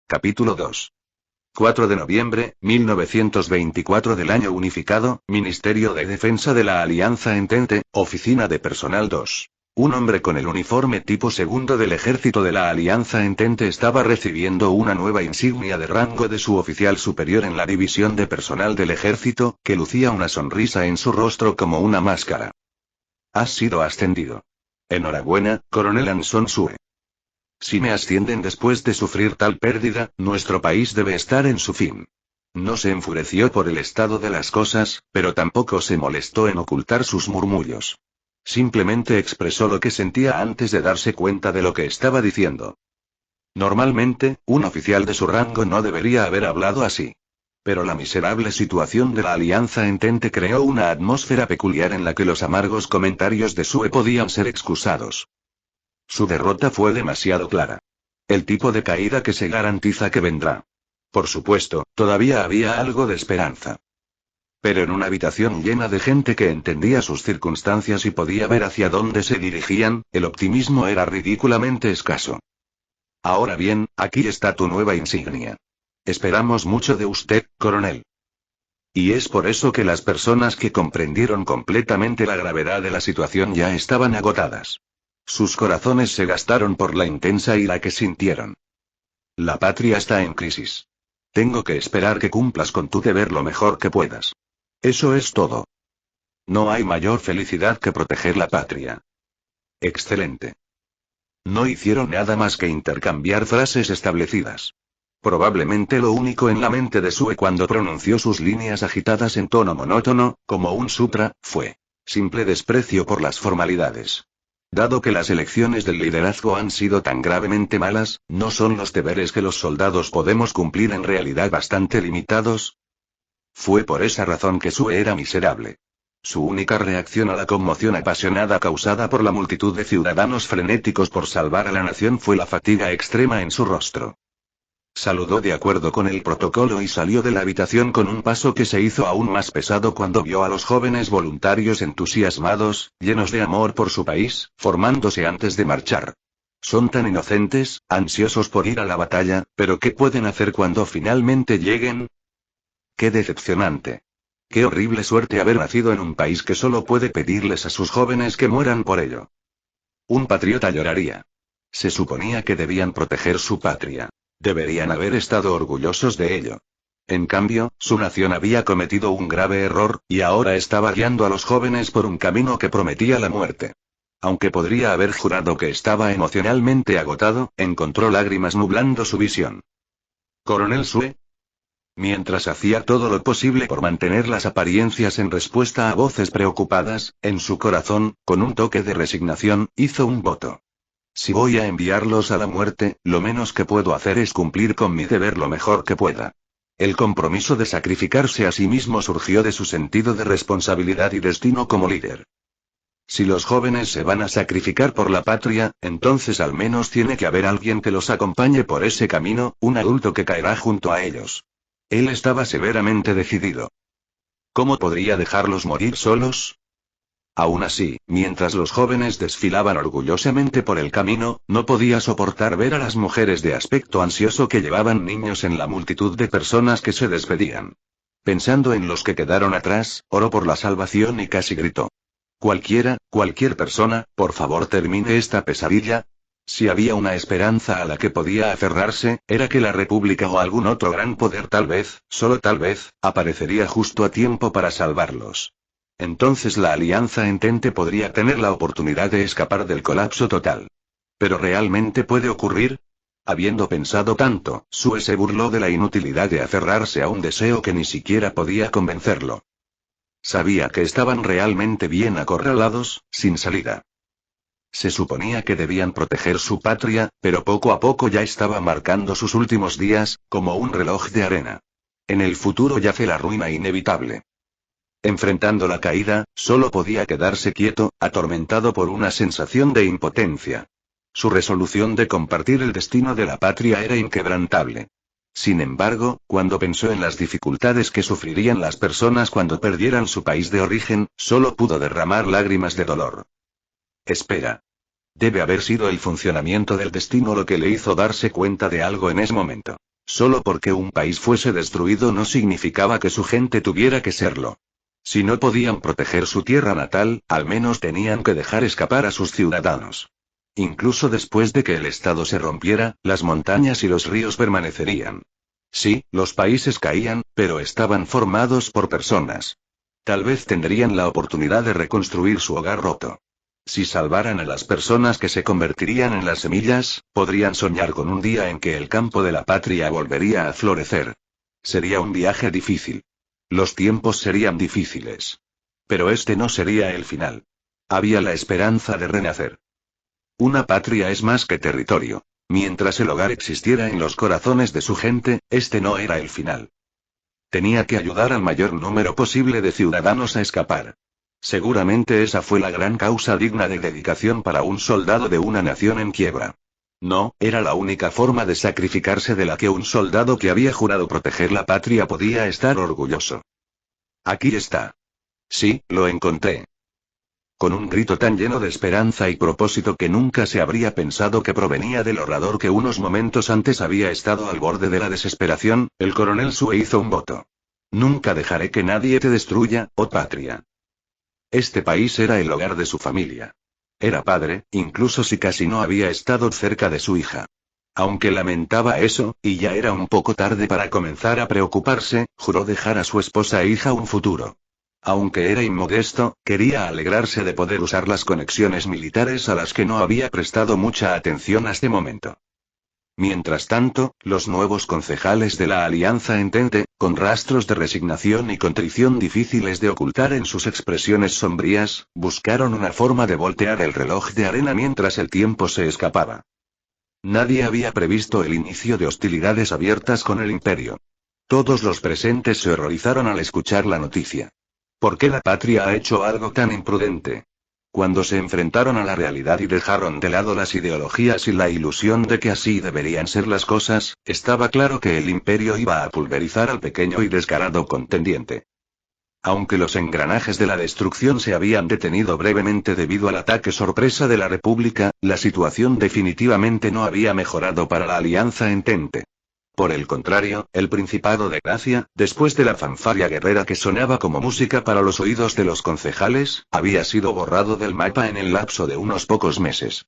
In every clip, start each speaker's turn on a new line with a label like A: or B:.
A: Capítulo 2. 4 de noviembre, 1924 del año unificado, Ministerio de Defensa de la Alianza Entente, Oficina de Personal 2. Un hombre con el uniforme tipo segundo del ejército de la Alianza Entente estaba recibiendo una nueva insignia de rango de su oficial superior en la división de personal del ejército, que lucía una sonrisa en su rostro como una máscara. Has sido ascendido. Enhorabuena, coronel Anson Sue. Si me ascienden después de sufrir tal pérdida, nuestro país debe estar en su fin. No se enfureció por el estado de las cosas, pero tampoco se molestó en ocultar sus murmullos. Simplemente expresó lo que sentía antes de darse cuenta de lo que estaba diciendo. Normalmente, un oficial de su rango no debería haber hablado así. Pero la miserable situación de la Alianza Entente creó una atmósfera peculiar en la que los amargos comentarios de Sue podían ser excusados. Su derrota fue demasiado clara. El tipo de caída que se garantiza que vendrá. Por supuesto, todavía había algo de esperanza. Pero en una habitación llena de gente que entendía sus circunstancias y podía ver hacia dónde se dirigían, el optimismo era ridículamente escaso. Ahora bien, aquí está tu nueva insignia. Esperamos mucho de usted, coronel. Y es por eso que las personas que comprendieron completamente la gravedad de la situación ya estaban agotadas. Sus corazones se gastaron por la intensa ira que sintieron. La patria está en crisis. Tengo que esperar que cumplas con tu deber lo mejor que puedas. Eso es todo. No hay mayor felicidad que proteger la patria. Excelente. No hicieron nada más que intercambiar frases establecidas. Probablemente lo único en la mente de Sue cuando pronunció sus líneas agitadas en tono monótono, como un sutra, fue simple desprecio por las formalidades. Dado que las elecciones del liderazgo han sido tan gravemente malas, ¿no son los deberes que los soldados podemos cumplir en realidad bastante limitados? Fue por esa razón que Sue era miserable. Su única reacción a la conmoción apasionada causada por la multitud de ciudadanos frenéticos por salvar a la nación fue la fatiga extrema en su rostro. Saludó de acuerdo con el protocolo y salió de la habitación con un paso que se hizo aún más pesado cuando vio a los jóvenes voluntarios entusiasmados, llenos de amor por su país, formándose antes de marchar. Son tan inocentes, ansiosos por ir a la batalla, pero ¿qué pueden hacer cuando finalmente lleguen? ¡Qué decepcionante! ¡Qué horrible suerte haber nacido en un país que solo puede pedirles a sus jóvenes que mueran por ello! Un patriota lloraría. Se suponía que debían proteger su patria. Deberían haber estado orgullosos de ello. En cambio, su nación había cometido un grave error, y ahora estaba guiando a los jóvenes por un camino que prometía la muerte. Aunque podría haber jurado que estaba emocionalmente agotado, encontró lágrimas nublando su visión. ¿Coronel Sue? Mientras hacía todo lo posible por mantener las apariencias en respuesta a voces preocupadas, en su corazón, con un toque de resignación, hizo un voto. Si voy a enviarlos a la muerte, lo menos que puedo hacer es cumplir con mi deber lo mejor que pueda. El compromiso de sacrificarse a sí mismo surgió de su sentido de responsabilidad y destino como líder. Si los jóvenes se van a sacrificar por la patria, entonces al menos tiene que haber alguien que los acompañe por ese camino, un adulto que caerá junto a ellos. Él estaba severamente decidido. ¿Cómo podría dejarlos morir solos? Aún así, mientras los jóvenes desfilaban orgullosamente por el camino, no podía soportar ver a las mujeres de aspecto ansioso que llevaban niños en la multitud de personas que se despedían. Pensando en los que quedaron atrás, oró por la salvación y casi gritó. Cualquier persona, por favor termine esta pesadilla. Si había una esperanza a la que podía aferrarse, era que la República o algún otro gran poder tal vez, solo tal vez, aparecería justo a tiempo para salvarlos. Entonces la Alianza Entente podría tener la oportunidad de escapar del colapso total. ¿Pero realmente puede ocurrir? Habiendo pensado tanto, Sue se burló de la inutilidad de aferrarse a un deseo que ni siquiera podía convencerlo. Sabía que estaban realmente bien acorralados, sin salida. Se suponía que debían proteger su patria, pero poco a poco ya estaba marcando sus últimos días, como un reloj de arena. En el futuro yace la ruina inevitable. Enfrentando la caída, solo podía quedarse quieto, atormentado por una sensación de impotencia. Su resolución de compartir el destino de la patria era inquebrantable. Sin embargo, cuando pensó en las dificultades que sufrirían las personas cuando perdieran su país de origen, solo pudo derramar lágrimas de dolor. Espera. Debe haber sido el funcionamiento del destino lo que le hizo darse cuenta de algo en ese momento. Solo porque un país fuese destruido no significaba que su gente tuviera que serlo. Si no podían proteger su tierra natal, al menos tenían que dejar escapar a sus ciudadanos. Incluso después de que el Estado se rompiera, las montañas y los ríos permanecerían. Sí, los países caían, pero estaban formados por personas. Tal vez tendrían la oportunidad de reconstruir su hogar roto. Si salvaran a las personas que se convertirían en las semillas, podrían soñar con un día en que el campo de la patria volvería a florecer. Sería un viaje difícil. Los tiempos serían difíciles. Pero este no sería el final. Había la esperanza de renacer. Una patria es más que territorio. Mientras el hogar existiera en los corazones de su gente, este no era el final. Tenía que ayudar al mayor número posible de ciudadanos a escapar. Seguramente esa fue la gran causa digna de dedicación para un soldado de una nación en quiebra. No, era la única forma de sacrificarse de la que un soldado que había jurado proteger la patria podía estar orgulloso. Aquí está. Sí, lo encontré. Con un grito tan lleno de esperanza y propósito que nunca se habría pensado que provenía del orador que unos momentos antes había estado al borde de la desesperación, el coronel Sue hizo un voto. Nunca dejaré que nadie te destruya, oh patria. Este país era el hogar de su familia. Era padre, incluso si casi no había estado cerca de su hija. Aunque lamentaba eso, y ya era un poco tarde para comenzar a preocuparse, juró dejar a su esposa e hija un futuro. Aunque era inmodesto, quería alegrarse de poder usar las conexiones militares a las que no había prestado mucha atención hasta este momento. Mientras tanto, los nuevos concejales de la Alianza Entente, con rastros de resignación y contrición difíciles de ocultar en sus expresiones sombrías, buscaron una forma de voltear el reloj de arena mientras el tiempo se escapaba. Nadie había previsto el inicio de hostilidades abiertas con el Imperio. Todos los presentes se horrorizaron al escuchar la noticia. ¿Por qué la patria ha hecho algo tan imprudente? Cuando se enfrentaron a la realidad y dejaron de lado las ideologías y la ilusión de que así deberían ser las cosas, estaba claro que el Imperio iba a pulverizar al pequeño y descarado contendiente. Aunque los engranajes de la destrucción se habían detenido brevemente debido al ataque sorpresa de la República, la situación definitivamente no había mejorado para la Alianza Entente. Por el contrario, el Principado de Gracia, después de la fanfarria guerrera que sonaba como música para los oídos de los concejales, había sido borrado del mapa en el lapso de unos pocos meses.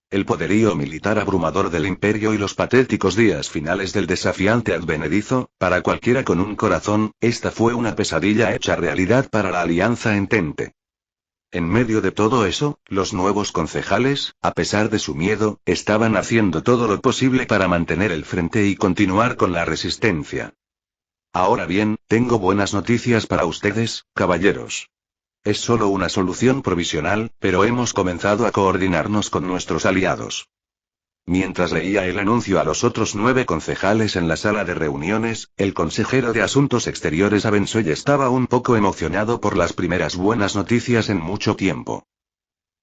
A: El poderío militar abrumador del Imperio y los patéticos días finales del desafiante advenedizo, para cualquiera con un corazón, esta fue una pesadilla hecha realidad para la Alianza Entente. En medio de todo eso, los nuevos concejales, a pesar de su miedo, estaban haciendo todo lo posible para mantener el frente y continuar con la resistencia. Ahora bien, tengo buenas noticias para ustedes, caballeros. Es solo una solución provisional, pero hemos comenzado a coordinarnos con nuestros aliados. Mientras leía el anuncio a los otros 9 concejales en la sala de reuniones, el consejero de Asuntos Exteriores Abensoy estaba un poco emocionado por las primeras buenas noticias en mucho tiempo.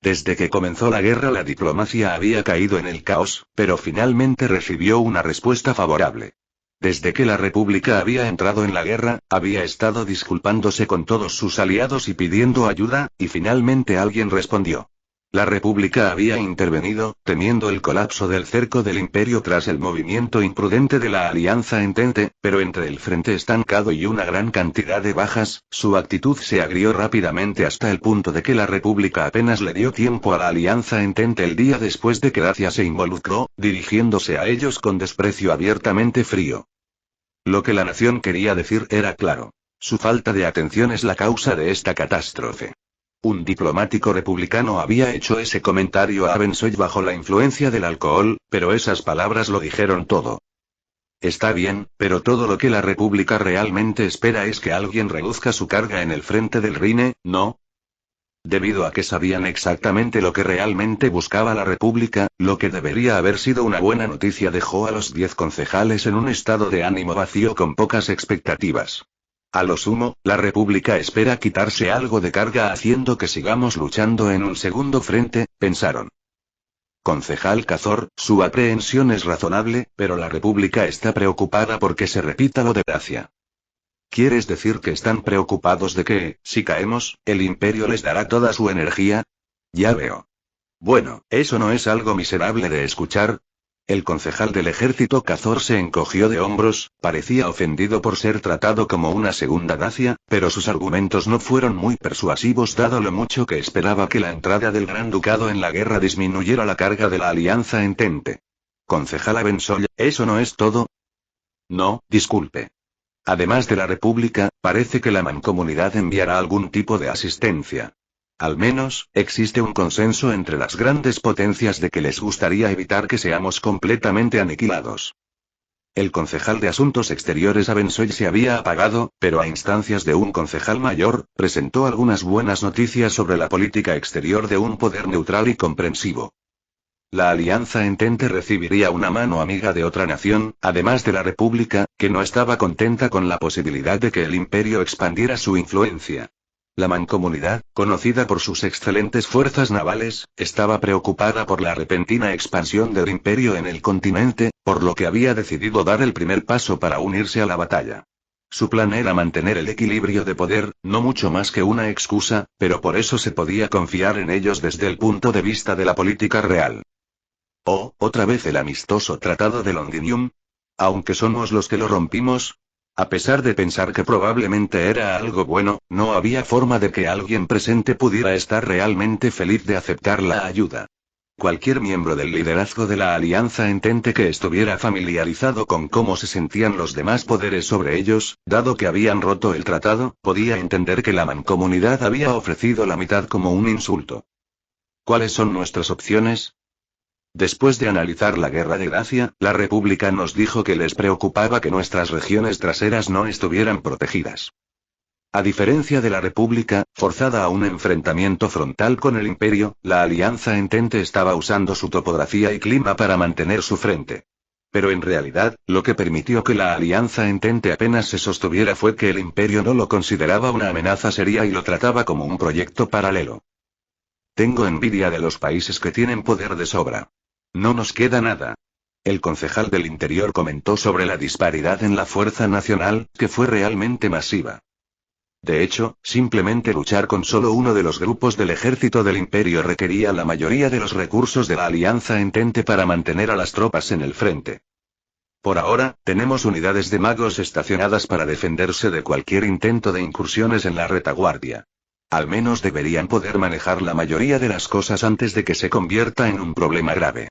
A: Desde que comenzó la guerra la diplomacia había caído en el caos, pero finalmente recibió una respuesta favorable. Desde que la República había entrado en la guerra, había estado disculpándose con todos sus aliados y pidiendo ayuda, y finalmente alguien respondió. La República había intervenido, temiendo el colapso del cerco del Imperio tras el movimiento imprudente de la Alianza Entente, pero entre el frente estancado y una gran cantidad de bajas, su actitud se agrió rápidamente hasta el punto de que la República apenas le dio tiempo a la Alianza Entente el día después de que Dacia se involucró, dirigiéndose a ellos con desprecio abiertamente frío. Lo que la nación quería decir era claro. Su falta de atención es la causa de esta catástrofe. Un diplomático republicano había hecho ese comentario a Abensoy bajo la influencia del alcohol, pero esas palabras lo dijeron todo. Está bien, pero todo lo que la República realmente espera es que alguien reduzca su carga en el frente del Rhine, ¿no? Debido a que sabían exactamente lo que realmente buscaba la República, lo que debería haber sido una buena noticia dejó a los 10 concejales en un estado de ánimo vacío con pocas expectativas. A lo sumo, la República espera quitarse algo de carga haciendo que sigamos luchando en un segundo frente, pensaron. Concejal Cazor, su aprehensión es razonable, pero la República está preocupada porque se repita lo de Dacia. ¿Quieres decir que están preocupados de que, si caemos, el Imperio les dará toda su energía? Ya veo. Bueno, ¿eso no es algo miserable de escuchar? El concejal del ejército Cazor se encogió de hombros, parecía ofendido por ser tratado como una segunda Dacia, pero sus argumentos no fueron muy persuasivos dado lo mucho que esperaba que la entrada del Gran Ducado en la guerra disminuyera la carga de la Alianza Entente. Concejal Abensoll, ¿eso no es todo? No, disculpe. Además de la República, parece que la Mancomunidad enviará algún tipo de asistencia. Al menos, existe un consenso entre las grandes potencias de que les gustaría evitar que seamos completamente aniquilados. El concejal de Asuntos Exteriores Abensoll se había apagado, pero a instancias de un concejal mayor, presentó algunas buenas noticias sobre la política exterior de un poder neutral y comprensivo. La Alianza Entente recibiría una mano amiga de otra nación, además de la República, que no estaba contenta con la posibilidad de que el Imperio expandiera su influencia. La Mancomunidad, conocida por sus excelentes fuerzas navales, estaba preocupada por la repentina expansión del Imperio en el continente, por lo que había decidido dar el primer paso para unirse a la batalla. Su plan era mantener el equilibrio de poder, no mucho más que una excusa, pero por eso se podía confiar en ellos desde el punto de vista de la política real. Oh, otra vez el amistoso tratado de Londinium. Aunque somos los que lo rompimos. A pesar de pensar que probablemente era algo bueno, no había forma de que alguien presente pudiera estar realmente feliz de aceptar la ayuda. Cualquier miembro del liderazgo de la Alianza Entente que estuviera familiarizado con cómo se sentían los demás poderes sobre ellos, dado que habían roto el tratado, podía entender que la Mancomunidad había ofrecido la mitad como un insulto. ¿Cuáles son nuestras opciones? Después de analizar la Guerra de Gracia, la República nos dijo que les preocupaba que nuestras regiones traseras no estuvieran protegidas. A diferencia de la República, forzada a un enfrentamiento frontal con el Imperio, la Alianza Entente estaba usando su topografía y clima para mantener su frente. Pero en realidad, lo que permitió que la Alianza Entente apenas se sostuviera fue que el Imperio no lo consideraba una amenaza seria y lo trataba como un proyecto paralelo. Tengo envidia de los países que tienen poder de sobra. No nos queda nada. El concejal del Interior comentó sobre la disparidad en la fuerza nacional, que fue realmente masiva. De hecho, simplemente luchar con solo uno de los grupos del ejército del Imperio requería la mayoría de los recursos de la Alianza Entente para mantener a las tropas en el frente. Por ahora, tenemos unidades de magos estacionadas para defenderse de cualquier intento de incursiones en la retaguardia. Al menos deberían poder manejar la mayoría de las cosas antes de que se convierta en un problema grave.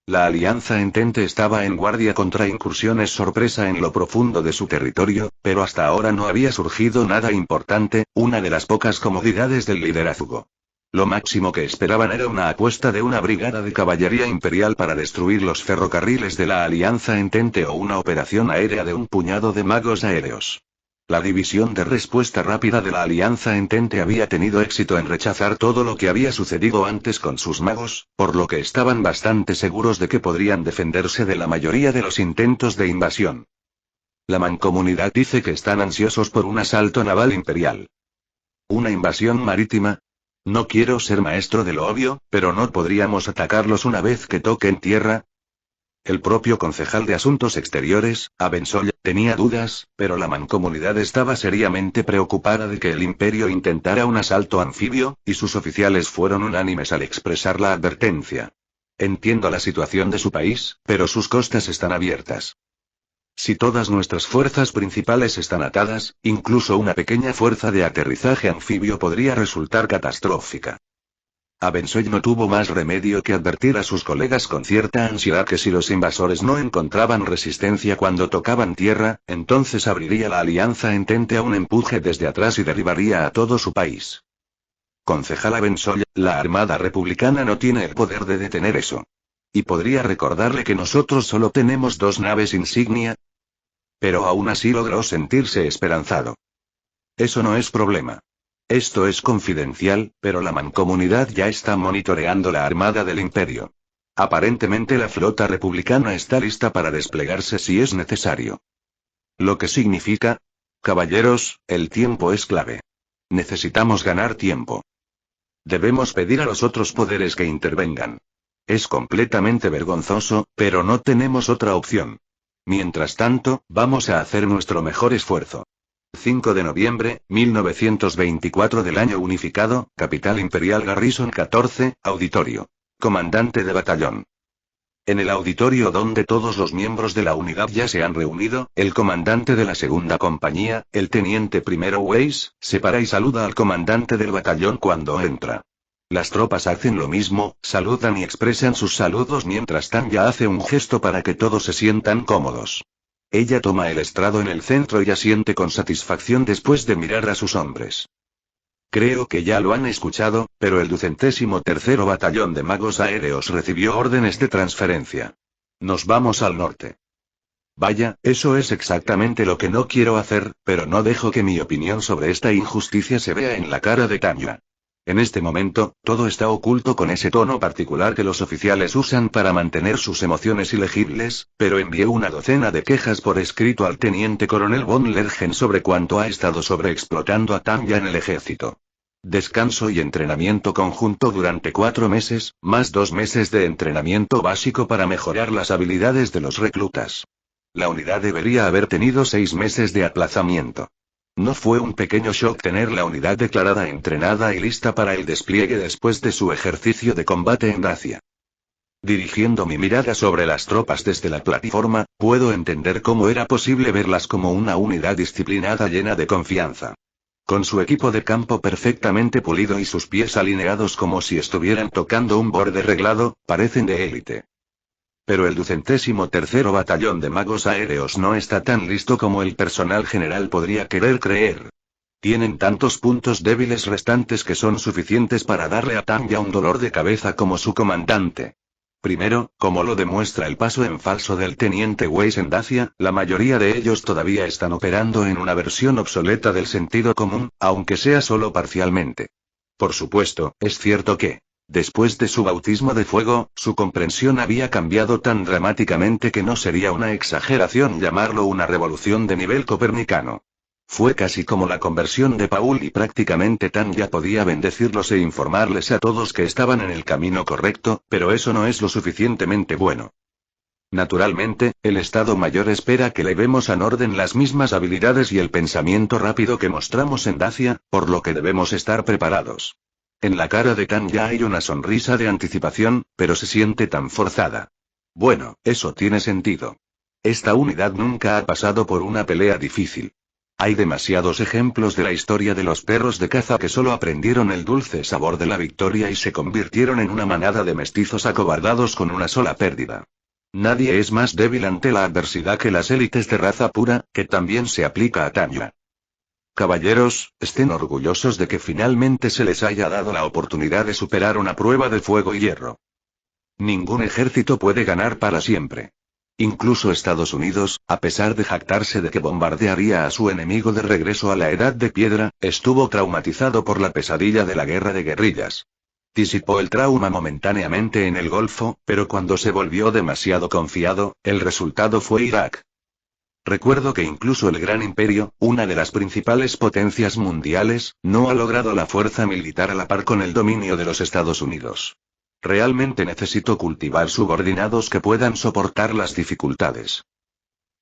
A: La Alianza Entente estaba en guardia contra incursiones sorpresa en lo profundo de su territorio, pero hasta ahora no había surgido nada importante, una de las pocas comodidades del liderazgo. Lo máximo que esperaban era una apuesta de una brigada de caballería imperial para destruir los ferrocarriles de la Alianza Entente o una operación aérea de un puñado de magos aéreos. La división de respuesta rápida de la Alianza Entente había tenido éxito en rechazar todo lo que había sucedido antes con sus magos, por lo que estaban bastante seguros de que podrían defenderse de la mayoría de los intentos de invasión. La Mancomunidad dice que están ansiosos por un asalto naval imperial. ¿Una invasión marítima? No quiero ser maestro de lo obvio, pero ¿no podríamos atacarlos una vez que toquen tierra? El propio concejal de Asuntos Exteriores, Abensoll, tenía dudas, pero la Mancomunidad estaba seriamente preocupada de que el Imperio intentara un asalto anfibio, y sus oficiales fueron unánimes al expresar la advertencia. Entiendo la situación de su país, pero sus costas están abiertas. Si todas nuestras fuerzas principales están atadas, incluso una pequeña fuerza de aterrizaje anfibio podría resultar catastrófica. Abensoll no tuvo más remedio que advertir a sus colegas con cierta ansiedad que si los invasores no encontraban resistencia cuando tocaban tierra, entonces abriría la Alianza Entente a un empuje desde atrás y derribaría a todo su país. Concejal Abensoll, la Armada Republicana no tiene el poder de detener eso. Y podría recordarle que nosotros solo tenemos 2 naves insignia. Pero aún así logró sentirse esperanzado. Eso no es problema. Esto es confidencial, pero la Mancomunidad ya está monitoreando la armada del Imperio. Aparentemente la flota republicana está lista para desplegarse si es necesario. Lo que significa, caballeros, el tiempo es clave. Necesitamos ganar tiempo. Debemos pedir a los otros poderes que intervengan. Es completamente vergonzoso, pero no tenemos otra opción. Mientras tanto, vamos a hacer nuestro mejor esfuerzo. 5 de noviembre, 1924 del año unificado, Capital Imperial Garrison 14, Auditorio. Comandante de batallón. En el auditorio donde todos los miembros de la unidad ya se han reunido, el comandante de la segunda compañía, el teniente primero Weiss, se para y saluda al comandante del batallón cuando entra. Las tropas hacen lo mismo, saludan y expresan sus saludos mientras Tanya hace un gesto para que todos se sientan cómodos. Ella toma el estrado en el centro y asiente con satisfacción después de mirar a sus hombres. Creo que ya lo han escuchado, pero el 203º Batallón de Magos Aéreos recibió órdenes de transferencia. Nos vamos al norte. Vaya, eso es exactamente lo que no quiero hacer, pero no dejo que mi opinión sobre esta injusticia se vea en la cara de Tanya. En este momento, todo está oculto con ese tono particular que los oficiales usan para mantener sus emociones ilegibles, pero envié una docena de quejas por escrito al teniente coronel von Lergen sobre cuánto ha estado sobreexplotando a Tanya en el ejército. Descanso y entrenamiento conjunto durante 4 meses, más 2 meses de entrenamiento básico para mejorar las habilidades de los reclutas. La unidad debería haber tenido 6 meses de aplazamiento. ¿No fue un pequeño shock tener la unidad declarada entrenada y lista para el despliegue después de su ejercicio de combate en Dacia? Dirigiendo mi mirada sobre las tropas desde la plataforma, puedo entender cómo era posible verlas como una unidad disciplinada llena de confianza. Con su equipo de campo perfectamente pulido y sus pies alineados como si estuvieran tocando un borde reglado, parecen de élite. Pero el 203º Batallón de Magos Aéreos no está tan listo como el personal general podría querer creer. Tienen tantos puntos débiles restantes que son suficientes para darle a Tanya un dolor de cabeza como su comandante. Primero, como lo demuestra el paso en falso del teniente Weiss en Dacia, la mayoría de ellos todavía están operando en una versión obsoleta del sentido común, aunque sea solo parcialmente. Por supuesto, es cierto que, después de su bautismo de fuego, su comprensión había cambiado tan dramáticamente que no sería una exageración llamarlo una revolución de nivel copernicano. Fue casi como la conversión de Paul y prácticamente Tanya podía bendecirlos e informarles a todos que estaban en el camino correcto, pero eso no es lo suficientemente bueno. Naturalmente, el Estado Mayor espera que levemos a Norden las mismas habilidades y el pensamiento rápido que mostramos en Dacia, por lo que debemos estar preparados. En la cara de Tanya hay una sonrisa de anticipación, pero se siente tan forzada. Bueno, eso tiene sentido. Esta unidad nunca ha pasado por una pelea difícil. Hay demasiados ejemplos de la historia de los perros de caza que solo aprendieron el dulce sabor de la victoria y se convirtieron en una manada de mestizos acobardados con una sola pérdida. Nadie es más débil ante la adversidad que las élites de raza pura, que también se aplica a Tanya. Caballeros, estén orgullosos de que finalmente se les haya dado la oportunidad de superar una prueba de fuego y hierro. Ningún ejército puede ganar para siempre. Incluso Estados Unidos, a pesar de jactarse de que bombardearía a su enemigo de regreso a la Edad de Piedra, estuvo traumatizado por la pesadilla de la guerra de guerrillas. Disipó el trauma momentáneamente en el Golfo, pero cuando se volvió demasiado confiado, el resultado fue Irak. Recuerdo que incluso el Gran Imperio, una de las principales potencias mundiales, no ha logrado la fuerza militar a la par con el dominio de los Estados Unidos. Realmente necesito cultivar subordinados que puedan soportar las dificultades.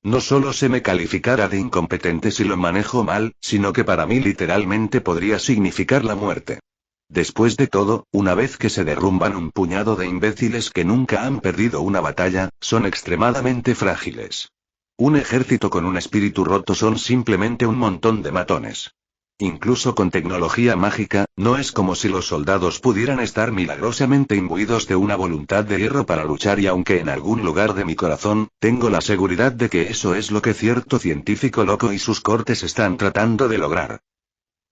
A: No solo se me calificará de incompetente si lo manejo mal, sino que para mí literalmente podría significar la muerte. Después de todo, una vez que se derrumban un puñado de imbéciles que nunca han perdido una batalla, son extremadamente frágiles. Un ejército con un espíritu roto son simplemente un montón de matones. Incluso con tecnología mágica, no es como si los soldados pudieran estar milagrosamente imbuidos de una voluntad de hierro para luchar y aunque en algún lugar de mi corazón, tengo la seguridad de que eso es lo que cierto científico loco y sus cortes están tratando de lograr.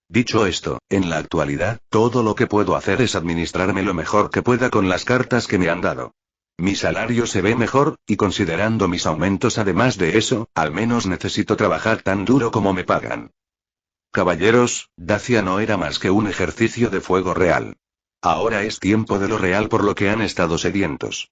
A: Dicho esto, en la actualidad, todo lo que puedo hacer es administrarme lo mejor que pueda con las cartas que me han dado. Mi salario se ve mejor, y considerando mis aumentos además de eso, al menos necesito trabajar tan duro como me pagan. Caballeros, Dacia no era más que un ejercicio de fuego real. Ahora es tiempo de lo real por lo que han estado sedientos.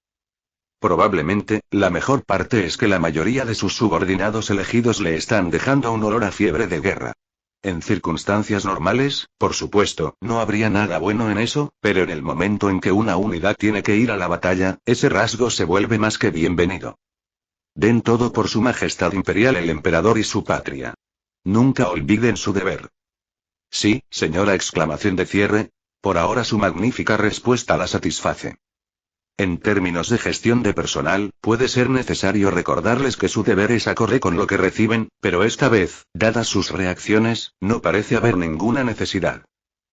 A: Probablemente, la mejor parte es que la mayoría de sus subordinados elegidos le están dejando un olor a fiebre de guerra. En circunstancias normales, por supuesto, no habría nada bueno en eso, pero en el momento en que una unidad tiene que ir a la batalla, ese rasgo se vuelve más que bienvenido. Den todo por su majestad imperial el emperador y su patria. Nunca olviden su deber. Sí, señora! Exclamación de cierre. Por ahora su magnífica respuesta la satisface. En términos de gestión de personal, puede ser necesario recordarles que su deber es acorde con lo que reciben, pero esta vez, dadas sus reacciones, no parece haber ninguna necesidad.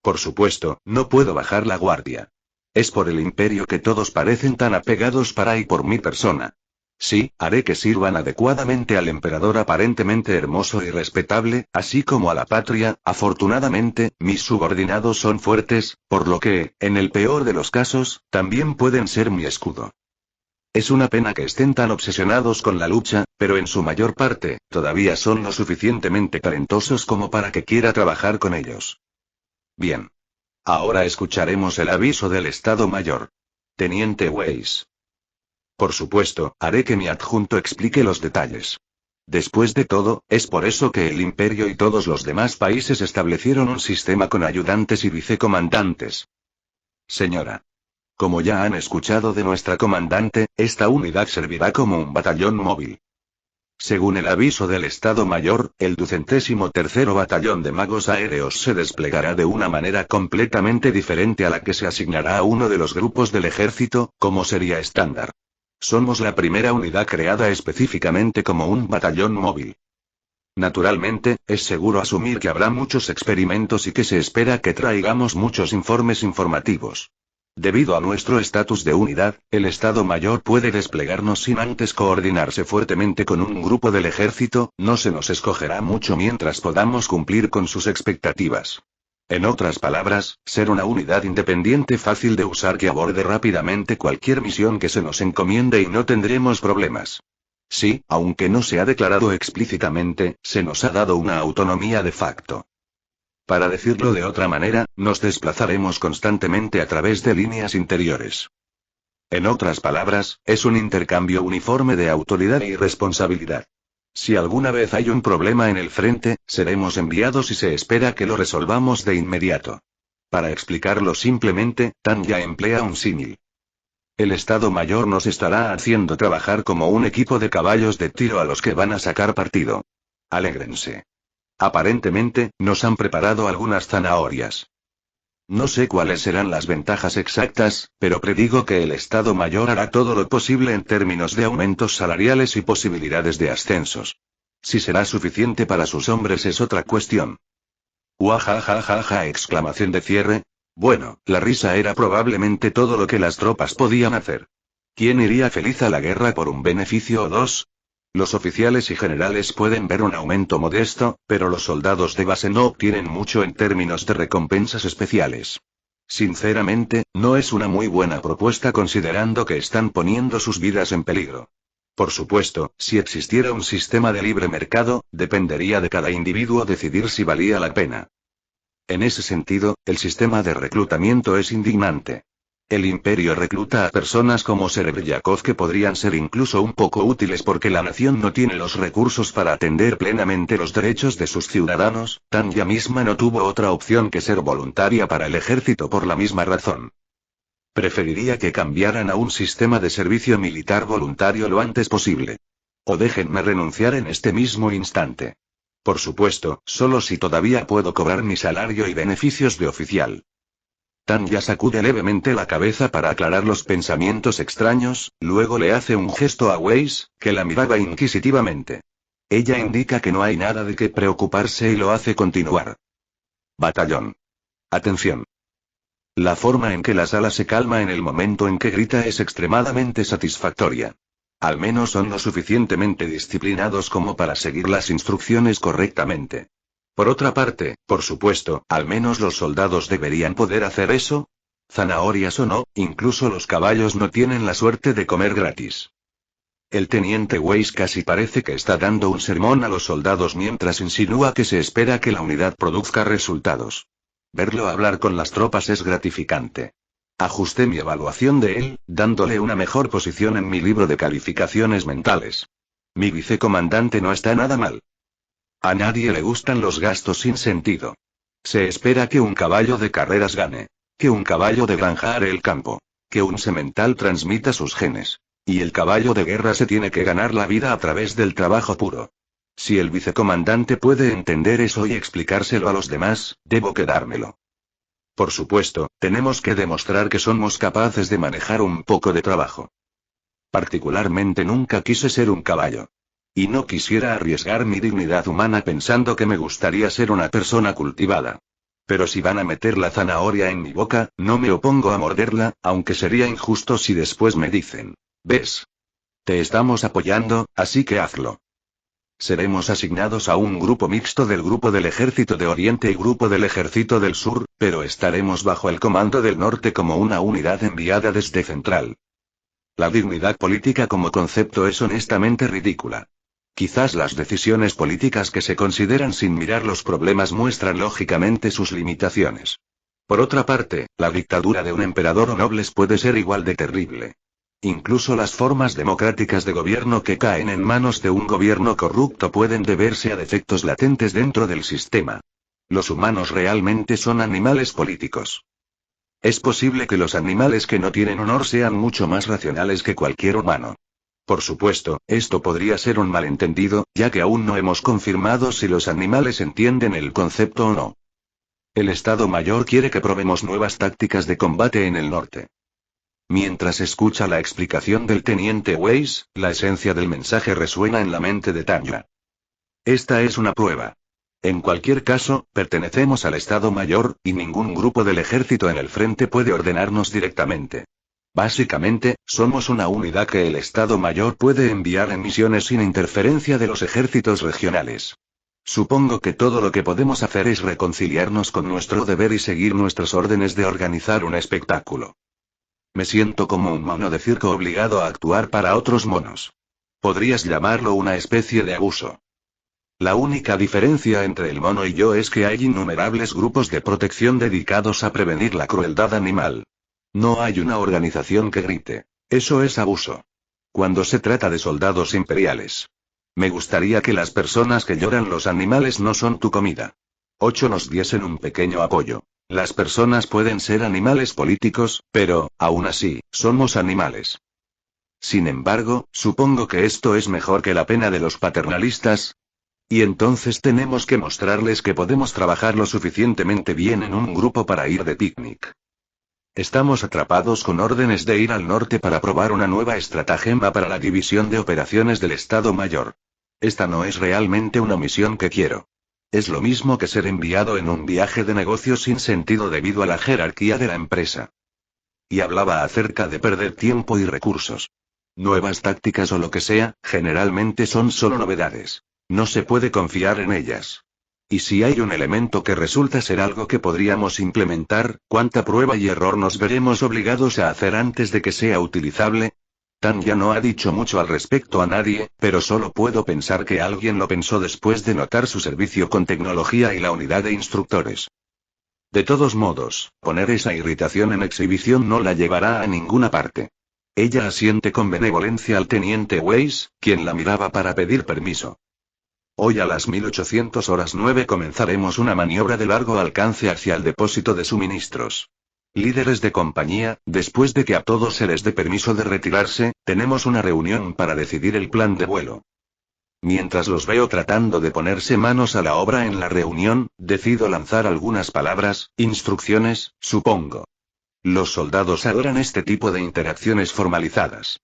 A: Por supuesto, no puedo bajar la guardia. Es por el imperio que todos parecen tan apegados para y por mi persona. Sí, haré que sirvan adecuadamente al emperador aparentemente hermoso y respetable, así como a la patria. Afortunadamente, mis subordinados son fuertes, por lo que, en el peor de los casos, también pueden ser mi escudo. Es una pena que estén tan obsesionados con la lucha, pero en su mayor parte, todavía son lo suficientemente talentosos como para que quiera trabajar con ellos. Bien. Ahora escucharemos el aviso del Estado Mayor. Teniente Weiss. Por supuesto, haré que mi adjunto explique los detalles. Después de todo, es por eso que el Imperio y todos los demás países establecieron un sistema con ayudantes y vicecomandantes. Señora. Como ya han escuchado de nuestra comandante, esta unidad servirá como un batallón móvil. Según el aviso del Estado Mayor, el 203º Batallón de Magos Aéreos se desplegará de una manera completamente diferente a la que se asignará a uno de los grupos del ejército, como sería estándar. Somos la primera unidad creada específicamente como un batallón móvil. Naturalmente, es seguro asumir que habrá muchos experimentos y que se espera que traigamos muchos informes informativos. Debido a nuestro estatus de unidad, el Estado Mayor puede desplegarnos sin antes coordinarse fuertemente con un grupo del ejército, no se nos escogerá mucho mientras podamos cumplir con sus expectativas. En otras palabras, ser una unidad independiente fácil de usar que aborde rápidamente cualquier misión que se nos encomiende y no tendremos problemas. Sí, aunque no se ha declarado explícitamente, se nos ha dado una autonomía de facto. Para decirlo de otra manera, nos desplazaremos constantemente a través de líneas interiores. En otras palabras, es un intercambio uniforme de autoridad y responsabilidad. Si alguna vez hay un problema en el frente, seremos enviados y se espera que lo resolvamos de inmediato. Para explicarlo simplemente, Tanya emplea un símil. El Estado Mayor nos estará haciendo trabajar como un equipo de caballos de tiro a los que van a sacar partido. Alégrense. Aparentemente, nos han preparado algunas zanahorias. No sé cuáles serán las ventajas exactas, pero predigo que el Estado Mayor hará todo lo posible en términos de aumentos salariales y posibilidades de ascensos. Si será suficiente para sus hombres es otra cuestión. ¡Uajajajaja! Exclamación de cierre. Bueno, la risa era probablemente todo lo que las tropas podían hacer. ¿Quién iría feliz a la guerra por un beneficio o dos? Los oficiales y generales pueden ver un aumento modesto, pero los soldados de base no obtienen mucho en términos de recompensas especiales. Sinceramente, no es una muy buena propuesta considerando que están poniendo sus vidas en peligro. Por supuesto, si existiera un sistema de libre mercado, dependería de cada individuo decidir si valía la pena. En ese sentido, el sistema de reclutamiento es indignante. El Imperio recluta a personas como Serebryakov que podrían ser incluso un poco útiles porque la nación no tiene los recursos para atender plenamente los derechos de sus ciudadanos. Tanya misma no tuvo otra opción que ser voluntaria para el ejército por la misma razón. Preferiría que cambiaran a un sistema de servicio militar voluntario lo antes posible. O déjenme renunciar en este mismo instante. Por supuesto, solo si todavía puedo cobrar mi salario y beneficios de oficial. Tanya sacude levemente la cabeza para aclarar los pensamientos extraños, luego le hace un gesto a Weiss, que la miraba inquisitivamente. Ella indica que no hay nada de qué preocuparse y lo hace continuar. Batallón. Atención. La forma en que la sala se calma en el momento en que grita es extremadamente satisfactoria. Al menos son lo suficientemente disciplinados como para seguir las instrucciones correctamente. Por otra parte, por supuesto, al menos los soldados deberían poder hacer eso. Zanahorias o no, incluso los caballos no tienen la suerte de comer gratis. El teniente Weiss casi parece que está dando un sermón a los soldados mientras insinúa que se espera que la unidad produzca resultados. Verlo hablar con las tropas es gratificante. Ajusté mi evaluación de él, dándole una mejor posición en mi libro de calificaciones mentales. Mi vicecomandante no está nada mal. A nadie le gustan los gastos sin sentido. Se espera que un caballo de carreras gane. Que un caballo de granja are el campo. Que un semental transmita sus genes. Y el caballo de guerra se tiene que ganar la vida a través del trabajo puro. Si el vicecomandante puede entender eso y explicárselo a los demás, debo quedármelo. Por supuesto, tenemos que demostrar que somos capaces de manejar un poco de trabajo. Particularmente nunca quise ser un caballo. Y no quisiera arriesgar mi dignidad humana pensando que me gustaría ser una persona cultivada. Pero si van a meter la zanahoria en mi boca, no me opongo a morderla, aunque sería injusto si después me dicen, ¿ves? Te estamos apoyando, así que hazlo. Seremos asignados a un grupo mixto del Grupo del Ejército de Oriente y Grupo del Ejército del Sur, pero estaremos bajo el comando del Norte como una unidad enviada desde Central. La dignidad política como concepto es honestamente ridícula. Quizás las decisiones políticas que se consideran sin mirar los problemas muestran lógicamente sus limitaciones. Por otra parte, la dictadura de un emperador o nobles puede ser igual de terrible. Incluso las formas democráticas de gobierno que caen en manos de un gobierno corrupto pueden deberse a defectos latentes dentro del sistema. Los humanos realmente son animales políticos. Es posible que los animales que no tienen honor sean mucho más racionales que cualquier humano. Por supuesto, esto podría ser un malentendido, ya que aún no hemos confirmado si los animales entienden el concepto o no. El Estado Mayor quiere que probemos nuevas tácticas de combate en el norte. Mientras escucha la explicación del teniente Weiss, la esencia del mensaje resuena en la mente de Tanya. Esta es una prueba. En cualquier caso, pertenecemos al Estado Mayor, y ningún grupo del ejército en el frente puede ordenarnos directamente. Básicamente, somos una unidad que el Estado Mayor puede enviar en misiones sin interferencia de los ejércitos regionales. Supongo que todo lo que podemos hacer es reconciliarnos con nuestro deber y seguir nuestras órdenes de organizar un espectáculo. Me siento como un mono de circo obligado a actuar para otros monos. Podrías llamarlo una especie de abuso. La única diferencia entre el mono y yo es que hay innumerables grupos de protección dedicados a prevenir la crueldad animal. No hay una organización que grite, eso es abuso. Cuando se trata de soldados imperiales. Me gustaría que las personas que lloran los animales no son tu comida. 8 nos diesen un pequeño apoyo. Las personas pueden ser animales políticos, pero, aún así, somos animales. Sin embargo, supongo que esto es mejor que la pena de los paternalistas. Y entonces tenemos que mostrarles que podemos trabajar lo suficientemente bien en un grupo para ir de picnic. Estamos atrapados con órdenes de ir al norte para probar una nueva estratagema para la división de operaciones del Estado Mayor. Esta no es realmente una misión que quiero. Es lo mismo que ser enviado en un viaje de negocios sin sentido debido a la jerarquía de la empresa. Y hablaba acerca de perder tiempo y recursos. Nuevas tácticas o lo que sea, generalmente son solo novedades. No se puede confiar en ellas. Y si hay un elemento que resulta ser algo que podríamos implementar, ¿cuánta prueba y error nos veremos obligados a hacer antes de que sea utilizable? Tanya no ha dicho mucho al respecto a nadie, pero solo puedo pensar que alguien lo pensó después de notar su servicio con tecnología y la unidad de instructores. De todos modos, poner esa irritación en exhibición no la llevará a ninguna parte. Ella asiente con benevolencia al teniente Weiss, quien la miraba para pedir permiso. Hoy a las 1809 comenzaremos una maniobra de largo alcance hacia el depósito de suministros. Líderes de compañía, después de que a todos se les dé permiso de retirarse, tenemos una reunión para decidir el plan de vuelo. Mientras los veo tratando de ponerse manos a la obra en la reunión, decido lanzar algunas palabras, instrucciones, supongo. Los soldados adoran este tipo de interacciones formalizadas.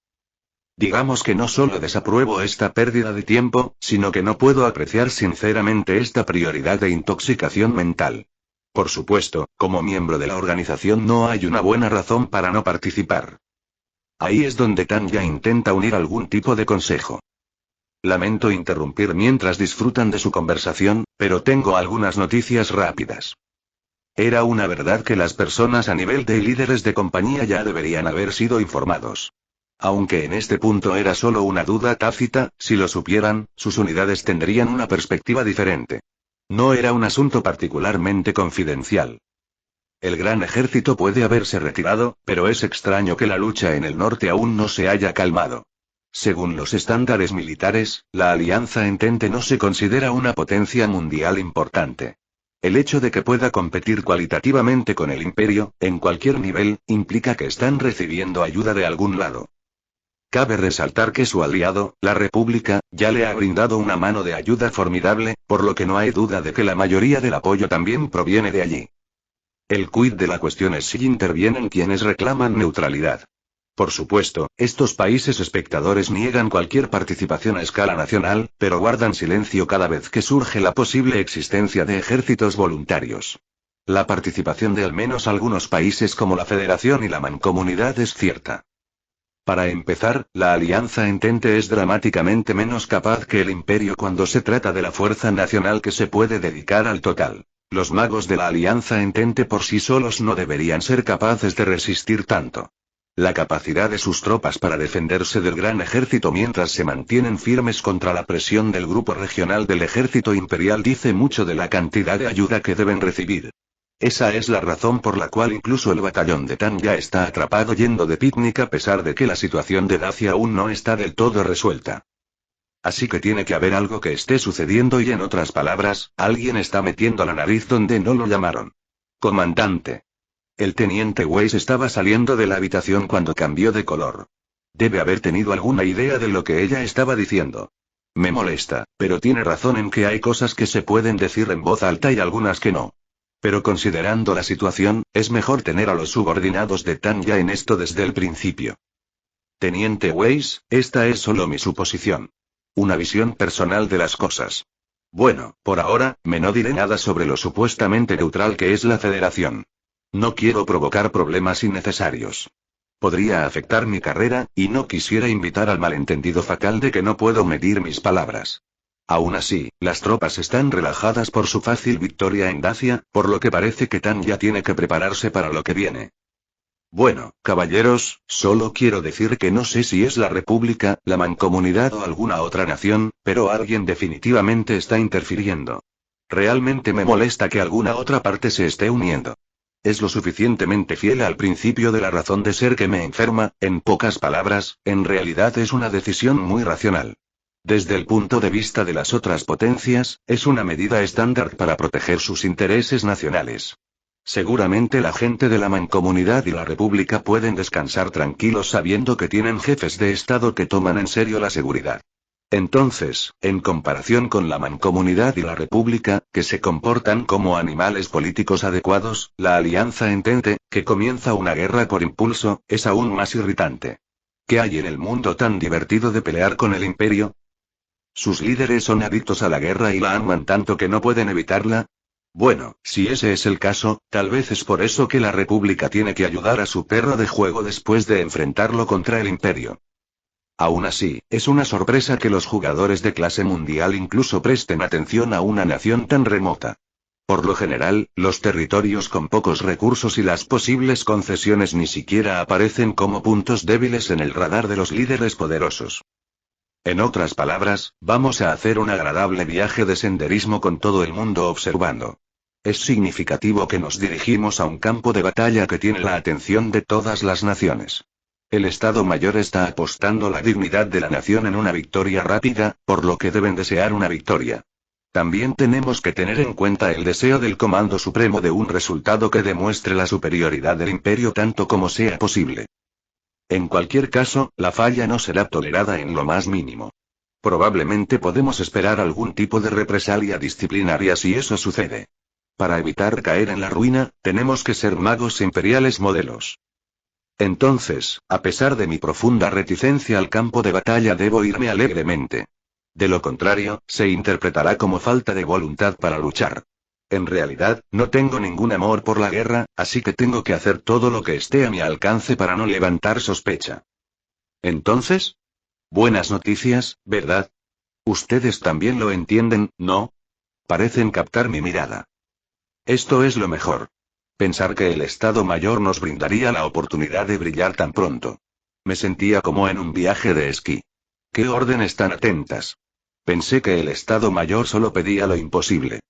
A: Digamos que no solo desapruebo esta pérdida de tiempo, sino que no puedo apreciar sinceramente esta prioridad de intoxicación mental. Por supuesto, como miembro de la organización no hay una buena razón para no participar. Ahí es donde Tanya intenta unir algún tipo de consejo. Lamento interrumpir mientras disfrutan de su conversación, pero tengo algunas noticias rápidas. Era una verdad que las personas a nivel de líderes de compañía ya deberían haber sido informados. Aunque en este punto era solo una duda tácita, si lo supieran, sus unidades tendrían una perspectiva diferente. No era un asunto particularmente confidencial. El gran ejército puede haberse retirado, pero es extraño que la lucha en el norte aún no se haya calmado. Según los estándares militares, la Alianza Entente no se considera una potencia mundial importante. El hecho de que pueda competir cualitativamente con el Imperio, en cualquier nivel, implica que están recibiendo ayuda de algún lado. Cabe resaltar que su aliado, la República, ya le ha brindado una mano de ayuda formidable, por lo que no hay duda de que la mayoría del apoyo también proviene de allí. El quid de la cuestión es si intervienen quienes reclaman neutralidad. Por supuesto, estos países espectadores niegan cualquier participación a escala nacional, pero guardan silencio cada vez que surge la posible existencia de ejércitos voluntarios. La participación de al menos algunos países como la Federación y la Mancomunidad es cierta. Para empezar, la Alianza Entente es dramáticamente menos capaz que el Imperio cuando se trata de la fuerza nacional que se puede dedicar al total. Los magos de la Alianza Entente por sí solos no deberían ser capaces de resistir tanto. La capacidad de sus tropas para defenderse del gran ejército mientras se mantienen firmes contra la presión del grupo regional del ejército imperial dice mucho de la cantidad de ayuda que deben recibir. Esa es la razón por la cual incluso el batallón de Tan ya está atrapado yendo de picnic a pesar de que la situación de Dacia aún no está del todo resuelta. Así que tiene que haber algo que esté sucediendo y en otras palabras, alguien está metiendo la nariz donde no lo llamaron. Comandante. El teniente Weiss estaba saliendo de la habitación cuando cambió de color. Debe haber tenido alguna idea de lo que ella estaba diciendo. Me molesta, pero tiene razón en que hay cosas que se pueden decir en voz alta y algunas que no. Pero considerando la situación, es mejor tener a los subordinados de Tan ya en esto desde el principio. Teniente Weiss, esta es solo mi suposición. Una visión personal de las cosas. Bueno, por ahora, no diré nada sobre lo supuestamente neutral que es la Federación. No quiero provocar problemas innecesarios. Podría afectar mi carrera, y no quisiera invitar al malentendido fatal de que no puedo medir mis palabras. Aún así, las tropas están relajadas por su fácil victoria en Dacia, por lo que parece que Tan ya tiene que prepararse para lo que viene. Bueno, caballeros, solo quiero decir que no sé si es la República, la Mancomunidad o alguna otra nación, pero alguien definitivamente está interfiriendo. Realmente me molesta que alguna otra parte se esté uniendo. Es lo suficientemente fiel al principio de la razón de ser que me enferma, en pocas palabras, en realidad es una decisión muy racional. Desde el punto de vista de las otras potencias, es una medida estándar para proteger sus intereses nacionales. Seguramente la gente de la Mancomunidad y la República pueden descansar tranquilos sabiendo que tienen jefes de Estado que toman en serio la seguridad. Entonces, en comparación con la Mancomunidad y la República, que se comportan como animales políticos adecuados, la Alianza Entente, que comienza una guerra por impulso, es aún más irritante. ¿Qué hay en el mundo tan divertido de pelear con el Imperio? ¿Sus líderes son adictos a la guerra y la aman tanto que no pueden evitarla? Bueno, si ese es el caso, tal vez es por eso que la República tiene que ayudar a su perro de juego después de enfrentarlo contra el Imperio. Aún así, es una sorpresa que los jugadores de clase mundial incluso presten atención a una nación tan remota. Por lo general, los territorios con pocos recursos y las posibles concesiones ni siquiera aparecen como puntos débiles en el radar de los líderes poderosos. En otras palabras, vamos a hacer un agradable viaje de senderismo con todo el mundo observando. Es significativo que nos dirigimos a un campo de batalla que tiene la atención de todas las naciones. El Estado Mayor está apostando la dignidad de la nación en una victoria rápida, por lo que deben desear una victoria. También tenemos que tener en cuenta el deseo del Comando Supremo de un resultado que demuestre la superioridad del Imperio tanto como sea posible. En cualquier caso, la falla no será tolerada en lo más mínimo. Probablemente podemos esperar algún tipo de represalia disciplinaria si eso sucede. Para evitar caer en la ruina, tenemos que ser magos imperiales modelos. Entonces, a pesar de mi profunda reticencia al campo de batalla, debo irme alegremente. De lo contrario, se interpretará como falta de voluntad para luchar. En realidad, no tengo ningún amor por la guerra, así que tengo que hacer todo lo que esté a mi alcance para no levantar sospecha. Entonces, buenas noticias, ¿verdad? Ustedes también lo entienden, ¿no? Parecen captar mi mirada. Esto es lo mejor. Pensar que el Estado Mayor nos brindaría la oportunidad de brillar tan pronto. Me sentía como en un viaje de esquí. ¿Qué órdenes tan atentas? Pensé que el Estado Mayor solo pedía lo imposible.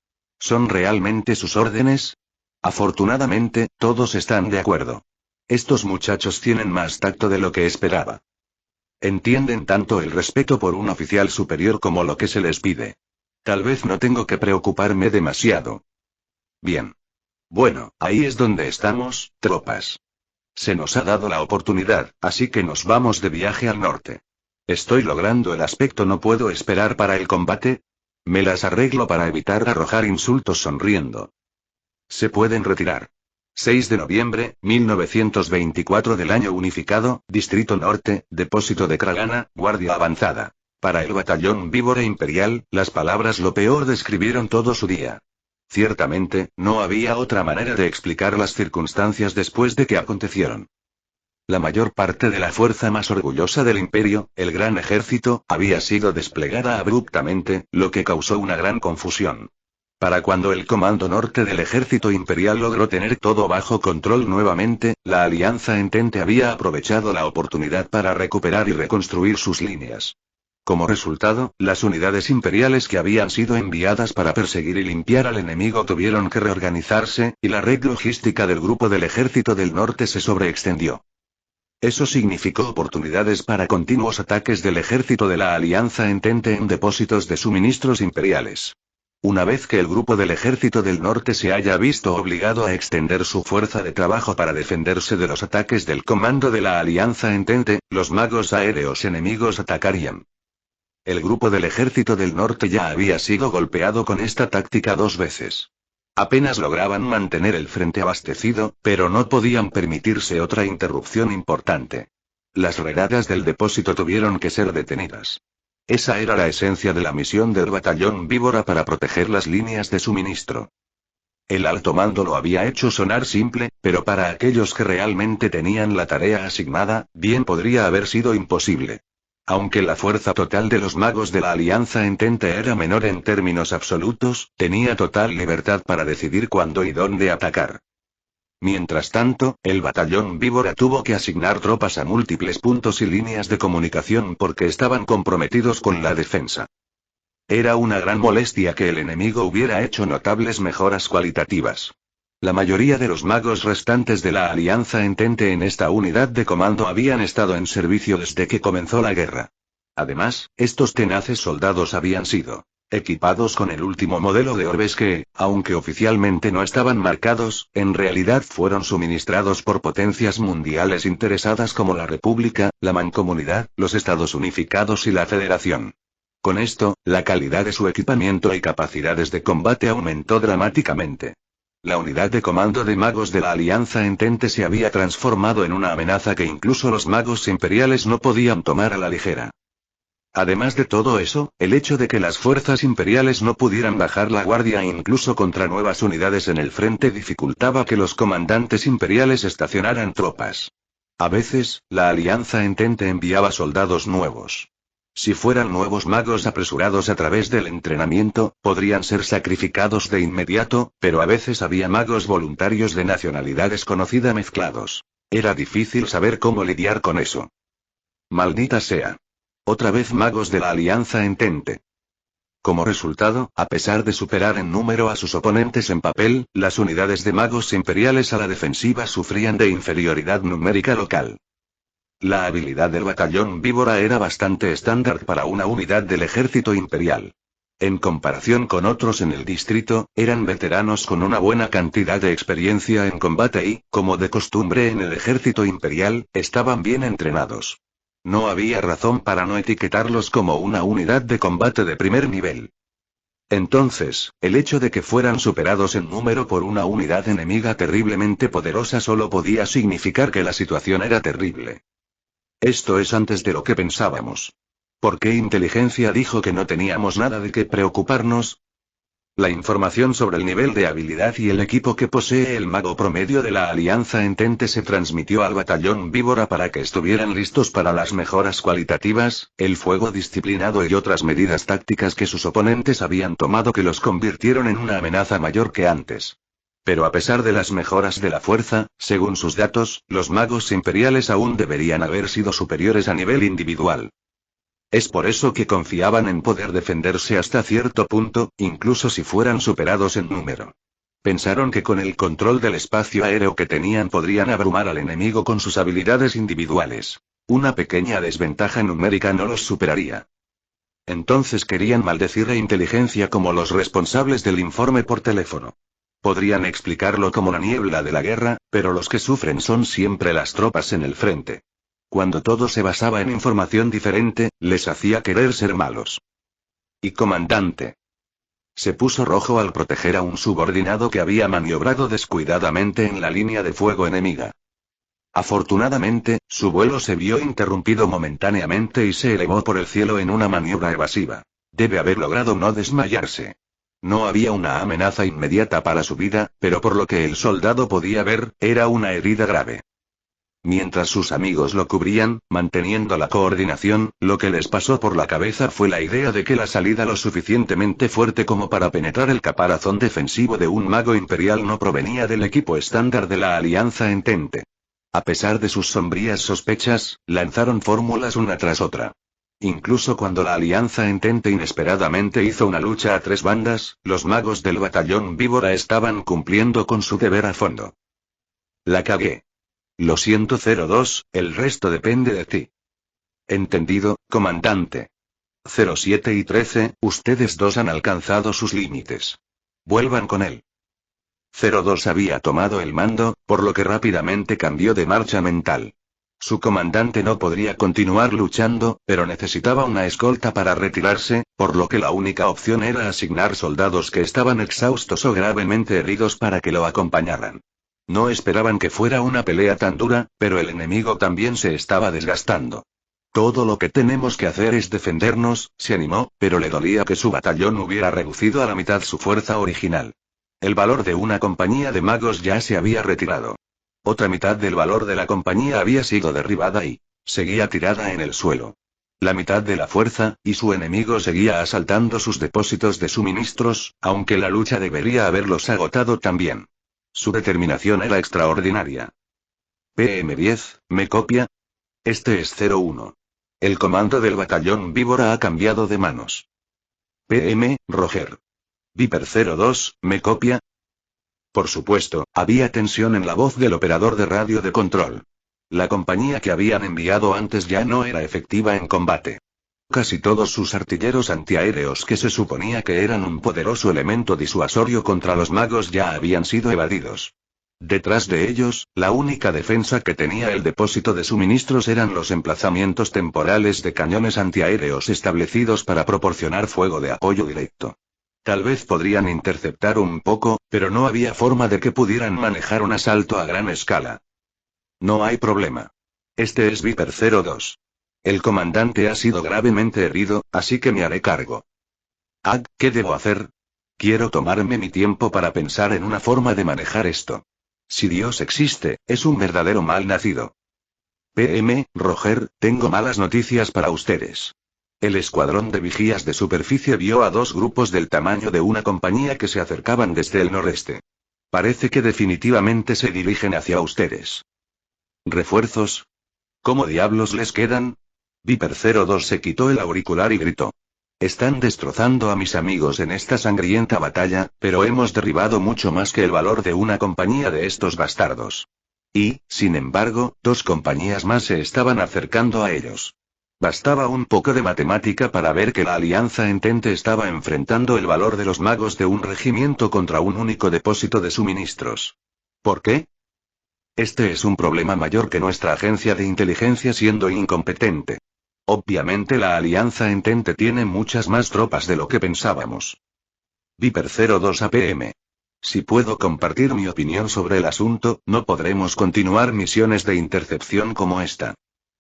A: ¿Son realmente sus órdenes? Afortunadamente, todos están de acuerdo. Estos muchachos tienen más tacto de lo que esperaba. Entienden tanto el respeto por un oficial superior como lo que se les pide. Tal vez no tengo que preocuparme demasiado. Bien. Bueno, ahí es donde estamos, tropas. Se nos ha dado la oportunidad, así que nos vamos de viaje al norte. ¿Estoy logrando el aspecto no puedo esperar para el combate? Me las arreglo para evitar arrojar insultos sonriendo. Se pueden retirar. 6 de noviembre, 1924 del año unificado, Distrito Norte, Depósito de Kragana, Guardia Avanzada. Para el batallón Víbora Imperial, las palabras lo peor describieron todo su día. Ciertamente, no había otra manera de explicar las circunstancias después de que acontecieron. La mayor parte de la fuerza más orgullosa del imperio, el gran ejército, había sido desplegada abruptamente, lo que causó una gran confusión. Para cuando el Comando Norte del Ejército Imperial logró tener todo bajo control nuevamente, la Alianza Entente había aprovechado la oportunidad para recuperar y reconstruir sus líneas. Como resultado, las unidades imperiales que habían sido enviadas para perseguir y limpiar al enemigo tuvieron que reorganizarse, y la red logística del Grupo del Ejército del Norte se sobreextendió. Eso significó oportunidades para continuos ataques del ejército de la Alianza Entente en depósitos de suministros imperiales. Una vez que el Grupo del Ejército del Norte se haya visto obligado a extender su fuerza de trabajo para defenderse de los ataques del comando de la Alianza Entente, los magos aéreos enemigos atacarían. El Grupo del Ejército del Norte ya había sido golpeado con esta táctica 2 veces. Apenas lograban mantener el frente abastecido, pero no podían permitirse otra interrupción importante. Las redadas del depósito tuvieron que ser detenidas. Esa era la esencia de la misión del batallón Víbora para proteger las líneas de suministro. El alto mando lo había hecho sonar simple, pero para aquellos que realmente tenían la tarea asignada, bien podría haber sido imposible. Aunque la fuerza total de los magos de la Alianza Entente era menor en términos absolutos, tenía total libertad para decidir cuándo y dónde atacar. Mientras tanto, el batallón Víbora tuvo que asignar tropas a múltiples puntos y líneas de comunicación porque estaban comprometidos con la defensa. Era una gran molestia que el enemigo hubiera hecho notables mejoras cualitativas. La mayoría de los magos restantes de la Alianza Entente en esta unidad de comando habían estado en servicio desde que comenzó la guerra. Además, estos tenaces soldados habían sido equipados con el último modelo de orbes que, aunque oficialmente no estaban marcados, en realidad fueron suministrados por potencias mundiales interesadas como la República, la Mancomunidad, los Estados Unificados y la Federación. Con esto, la calidad de su equipamiento y capacidades de combate aumentó dramáticamente. La unidad de comando de magos de la Alianza Entente se había transformado en una amenaza que incluso los magos imperiales no podían tomar a la ligera. Además de todo eso, el hecho de que las fuerzas imperiales no pudieran bajar la guardia incluso contra nuevas unidades en el frente dificultaba que los comandantes imperiales estacionaran tropas. A veces, la Alianza Entente enviaba soldados nuevos. Si fueran nuevos magos apresurados a través del entrenamiento, podrían ser sacrificados de inmediato, pero a veces había magos voluntarios de nacionalidad desconocida mezclados. Era difícil saber cómo lidiar con eso. Maldita sea. Otra vez magos de la Alianza Entente. Como resultado, a pesar de superar en número a sus oponentes en papel, las unidades de magos imperiales a la defensiva sufrían de inferioridad numérica local. La habilidad del batallón Víbora era bastante estándar para una unidad del ejército imperial. En comparación con otros en el distrito, eran veteranos con una buena cantidad de experiencia en combate y, como de costumbre en el ejército imperial, estaban bien entrenados. No había razón para no etiquetarlos como una unidad de combate de primer nivel. Entonces, el hecho de que fueran superados en número por una unidad enemiga terriblemente poderosa solo podía significar que la situación era terrible. Esto es antes de lo que pensábamos. ¿Por qué inteligencia dijo que no teníamos nada de qué preocuparnos? La información sobre el nivel de habilidad y el equipo que posee el mago promedio de la Alianza Entente se transmitió al batallón Víbora para que estuvieran listos para las mejoras cualitativas, el fuego disciplinado y otras medidas tácticas que sus oponentes habían tomado que los convirtieron en una amenaza mayor que antes. Pero a pesar de las mejoras de la fuerza, según sus datos, los magos imperiales aún deberían haber sido superiores a nivel individual. Es por eso que confiaban en poder defenderse hasta cierto punto, incluso si fueran superados en número. Pensaron que con el control del espacio aéreo que tenían podrían abrumar al enemigo con sus habilidades individuales. Una pequeña desventaja numérica no los superaría. Entonces querían maldecir a inteligencia como los responsables del informe por teléfono. Podrían explicarlo como la niebla de la guerra, pero los que sufren son siempre las tropas en el frente. Cuando todo se basaba en información diferente, les hacía querer ser malos. Y comandante. Se puso rojo al proteger a un subordinado que había maniobrado descuidadamente en la línea de fuego enemiga. Afortunadamente, su vuelo se vio interrumpido momentáneamente y se elevó por el cielo en una maniobra evasiva. Debe haber logrado no desmayarse. No había una amenaza inmediata para su vida, pero por lo que el soldado podía ver, era una herida grave. Mientras sus amigos lo cubrían, manteniendo la coordinación, lo que les pasó por la cabeza fue la idea de que la salida lo suficientemente fuerte como para penetrar el caparazón defensivo de un mago imperial no provenía del equipo estándar de la Alianza Entente. A pesar de sus sombrías sospechas, lanzaron fórmulas una tras otra. Incluso cuando la Alianza Entente inesperadamente hizo una lucha a tres bandas, los magos del batallón Víbora estaban cumpliendo con su deber a fondo. La cagué. Lo siento 02, el resto depende de ti. Entendido, comandante. 07 y 13, ustedes dos han alcanzado sus límites. Vuelvan con él. 02 había tomado el mando, por lo que rápidamente cambió de marcha mental. Su comandante no podría continuar luchando, pero necesitaba una escolta para retirarse, por lo que la única opción era asignar soldados que estaban exhaustos o gravemente heridos para que lo acompañaran. No esperaban que fuera una pelea tan dura, pero el enemigo también se estaba desgastando. Todo lo que tenemos que hacer es defendernos, se animó, pero le dolía que su batallón hubiera reducido a la mitad su fuerza original. El valor de una compañía de magos ya se había retirado. Otra mitad del valor de la compañía había sido derribada y seguía tirada en el suelo. La mitad de la fuerza, y su enemigo seguía asaltando sus depósitos de suministros, aunque la lucha debería haberlos agotado también. Su determinación era extraordinaria. PM-10, ¿me copia? Este es 01. El comando del batallón Víbora ha cambiado de manos. PM, Roger. Viper 02, ¿me copia? Por supuesto, había tensión en la voz del operador de radio de control. La compañía que habían enviado antes ya no era efectiva en combate. Casi todos sus artilleros antiaéreos que se suponía que eran un poderoso elemento disuasorio contra los magos ya habían sido evadidos. Detrás de ellos, la única defensa que tenía el depósito de suministros eran los emplazamientos temporales de cañones antiaéreos establecidos para proporcionar fuego de apoyo directo. Tal vez podrían interceptar un poco, pero no había forma de que pudieran manejar un asalto a gran escala. No hay problema. Este es Viper 02. El comandante ha sido gravemente herido, así que me haré cargo. ¿Qué debo hacer? Quiero tomarme mi tiempo para pensar en una forma de manejar esto. Si Dios existe, es un verdadero mal nacido. PM, Roger, tengo malas noticias para ustedes. El escuadrón de vigías de superficie vio a dos grupos del tamaño de una compañía que se acercaban desde el noreste. Parece que definitivamente se dirigen hacia ustedes. ¿Refuerzos? ¿Cómo diablos les quedan? Viper 02 se quitó el auricular y gritó. Están destrozando a mis amigos en esta sangrienta batalla, pero hemos derribado mucho más que el valor de una compañía de estos bastardos. Y, sin embargo, dos compañías más se estaban acercando a ellos. Bastaba un poco de matemática para ver que la Alianza Entente estaba enfrentando el valor de los magos de un regimiento contra un único depósito de suministros. ¿Por qué? Este es un problema mayor que nuestra agencia de inteligencia siendo incompetente. Obviamente la Alianza Entente tiene muchas más tropas de lo que pensábamos. Viper 02 APM. Si puedo compartir mi opinión sobre el asunto, no podremos continuar misiones de intercepción como esta.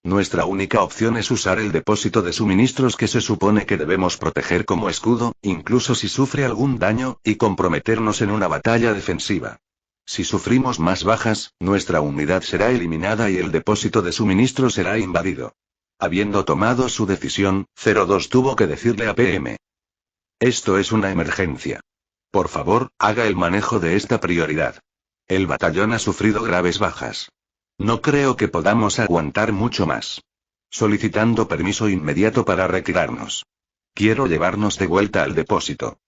A: Nuestra única opción es usar el depósito de suministros que se supone que debemos proteger como escudo, incluso si sufre algún daño, y comprometernos en una batalla defensiva. Si sufrimos más bajas, nuestra unidad será eliminada y el depósito de suministros será invadido. Habiendo tomado su decisión, 02 tuvo que decirle a PM. Esto es una emergencia. Por favor, haga el manejo de esta prioridad. El batallón ha sufrido graves bajas. No creo que podamos aguantar mucho más. Solicitando permiso inmediato para retirarnos. Quiero llevarnos de vuelta al depósito.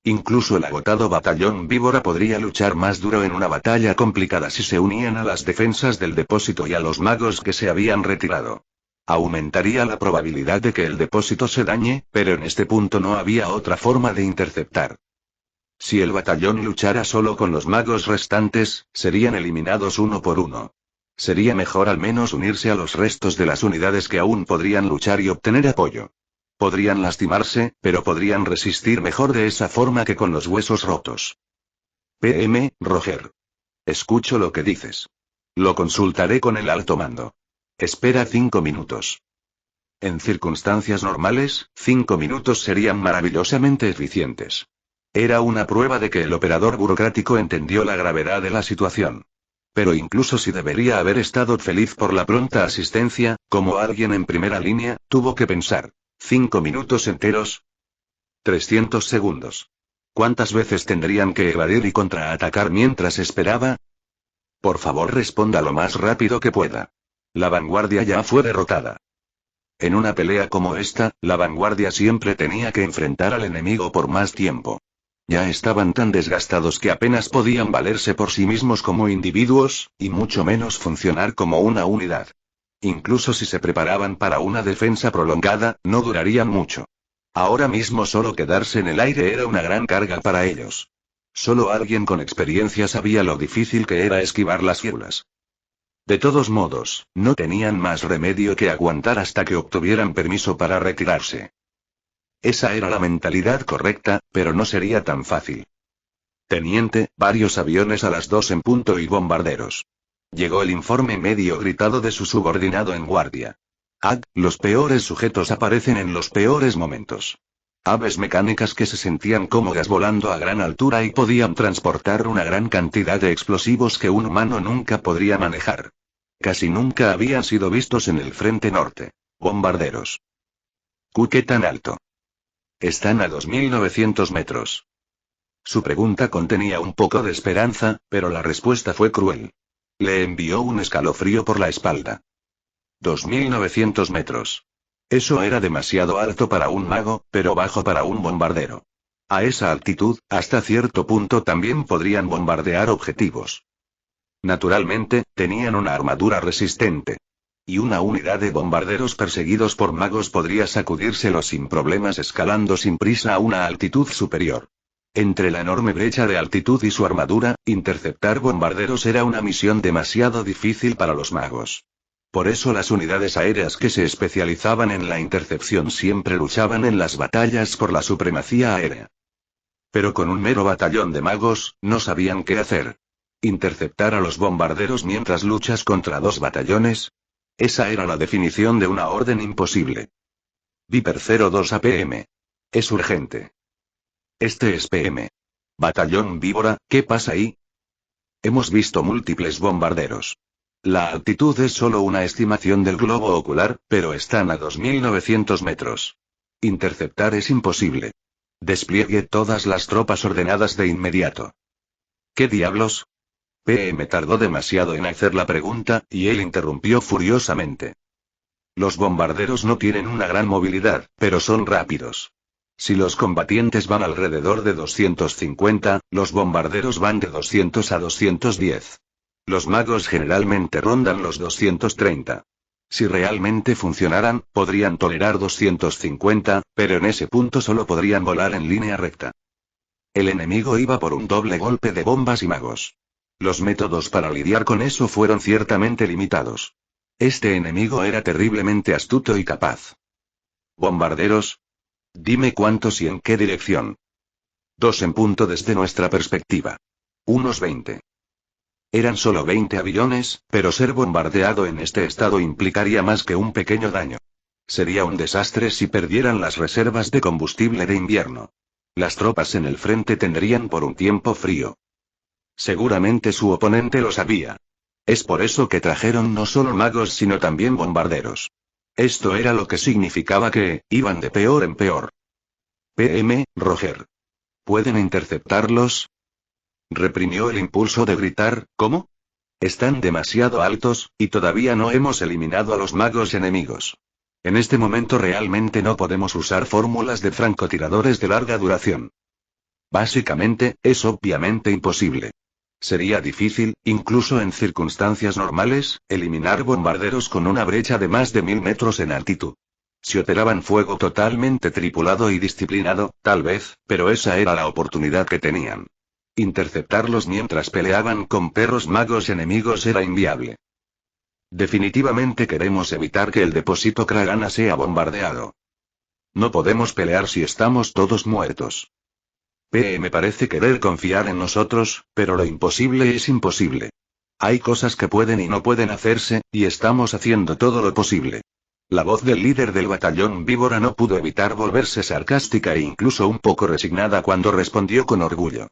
A: Incluso el agotado batallón Víbora podría luchar más duro en una batalla complicada si se unían a las defensas del depósito y a los magos que se habían retirado. Aumentaría la probabilidad de que el depósito se dañe, pero en este punto no había otra forma de interceptar. Si el batallón luchara solo con los magos restantes, serían eliminados uno por uno. Sería mejor al menos unirse a los restos de las unidades que aún podrían luchar y obtener apoyo. Podrían lastimarse, pero podrían resistir mejor de esa forma que con los huesos rotos. PM, Roger. Escucho lo que dices. Lo consultaré con el alto mando. Espera 5 minutos. En circunstancias normales, 5 minutos serían maravillosamente eficientes. Era una prueba de que el operador burocrático entendió la gravedad de la situación. Pero incluso si debería haber estado feliz por la pronta asistencia, como alguien en primera línea, tuvo que pensar. ¿5 minutos enteros? 300 segundos. ¿Cuántas veces tendrían que evadir y contraatacar mientras esperaba? Por favor, responda lo más rápido que pueda. La vanguardia ya fue derrotada. En una pelea como esta, la vanguardia siempre tenía que enfrentar al enemigo por más tiempo. Ya estaban tan desgastados que apenas podían valerse por sí mismos como individuos, y mucho menos funcionar como una unidad. Incluso si se preparaban para una defensa prolongada, no durarían mucho. Ahora mismo solo quedarse en el aire era una gran carga para ellos. Solo alguien con experiencia sabía lo difícil que era esquivar las fieras. De todos modos, no tenían más remedio que aguantar hasta que obtuvieran permiso para retirarse. Esa era la mentalidad correcta, pero no sería tan fácil. Teniente, varios aviones a las 2 en punto y bombarderos. Llegó el informe medio gritado de su subordinado en guardia. Los peores sujetos aparecen en los peores momentos. Aves mecánicas que se sentían cómodas volando a gran altura y podían transportar una gran cantidad de explosivos que un humano nunca podría manejar. Casi nunca habían sido vistos en el frente norte. Bombarderos. ¿Qué tan alto? Están a 2.900 metros. Su pregunta contenía un poco de esperanza, pero la respuesta fue cruel. Le envió un escalofrío por la espalda. 2.900 metros. Eso era demasiado alto para un mago, pero bajo para un bombardero. A esa altitud, hasta cierto punto también podrían bombardear objetivos. Naturalmente, tenían una armadura resistente. Y una unidad de bombarderos perseguidos por magos podría sacudírselo sin problemas escalando sin prisa a una altitud superior. Entre la enorme brecha de altitud y su armadura, interceptar bombarderos era una misión demasiado difícil para los magos. Por eso las unidades aéreas que se especializaban en la intercepción siempre luchaban en las batallas por la supremacía aérea. Pero con un mero batallón de magos, no sabían qué hacer. ¿Interceptar a los bombarderos mientras luchas contra 2 batallones? Esa era la definición de una orden imposible. Viper 02 APM. Es urgente. Este es PM. Batallón Víbora, ¿qué pasa ahí? Hemos visto múltiples bombarderos. La altitud es solo una estimación del globo ocular, pero están a 2.900 metros. Interceptar es imposible. Despliegue todas las tropas ordenadas de inmediato. ¿Qué diablos? PM tardó demasiado en hacer la pregunta, y él interrumpió furiosamente. Los bombarderos no tienen una gran movilidad, pero son rápidos. Si los combatientes van alrededor de 250, los bombarderos van de 200 a 210. Los magos generalmente rondan los 230. Si realmente funcionaran, podrían tolerar 250, pero en ese punto solo podrían volar en línea recta. El enemigo iba por un doble golpe de bombas y magos. Los métodos para lidiar con eso fueron ciertamente limitados. Este enemigo era terriblemente astuto y capaz. ¿Bombarderos? Dime cuántos y en qué dirección. 2 en punto desde nuestra perspectiva. Unos 20. Eran solo 20 aviones, pero ser bombardeado en este estado implicaría más que un pequeño daño. Sería un desastre si perdieran las reservas de combustible de invierno. Las tropas en el frente tendrían por un tiempo frío. Seguramente su oponente lo sabía. Es por eso que trajeron no solo magos sino también bombarderos. Esto era lo que significaba que, iban de peor en peor. PM, Roger. ¿Pueden interceptarlos? Reprimió el impulso de gritar, ¿cómo? Están demasiado altos, y todavía no hemos eliminado a los magos enemigos. En este momento realmente no podemos usar fórmulas de francotiradores de larga duración. Básicamente, es obviamente imposible. Sería difícil, incluso en circunstancias normales, eliminar bombarderos con una brecha de más de 1000 metros en altitud. Si operaban fuego totalmente tripulado y disciplinado, tal vez, pero esa era la oportunidad que tenían. Interceptarlos mientras peleaban con perros magos enemigos era inviable. Definitivamente queremos evitar que el depósito Kragana sea bombardeado. No podemos pelear si estamos todos muertos. PM parece querer confiar en nosotros, pero lo imposible es imposible. Hay cosas que pueden y no pueden hacerse, y estamos haciendo todo lo posible. La voz del líder del batallón Víbora no pudo evitar volverse sarcástica e incluso un poco resignada cuando respondió con orgullo.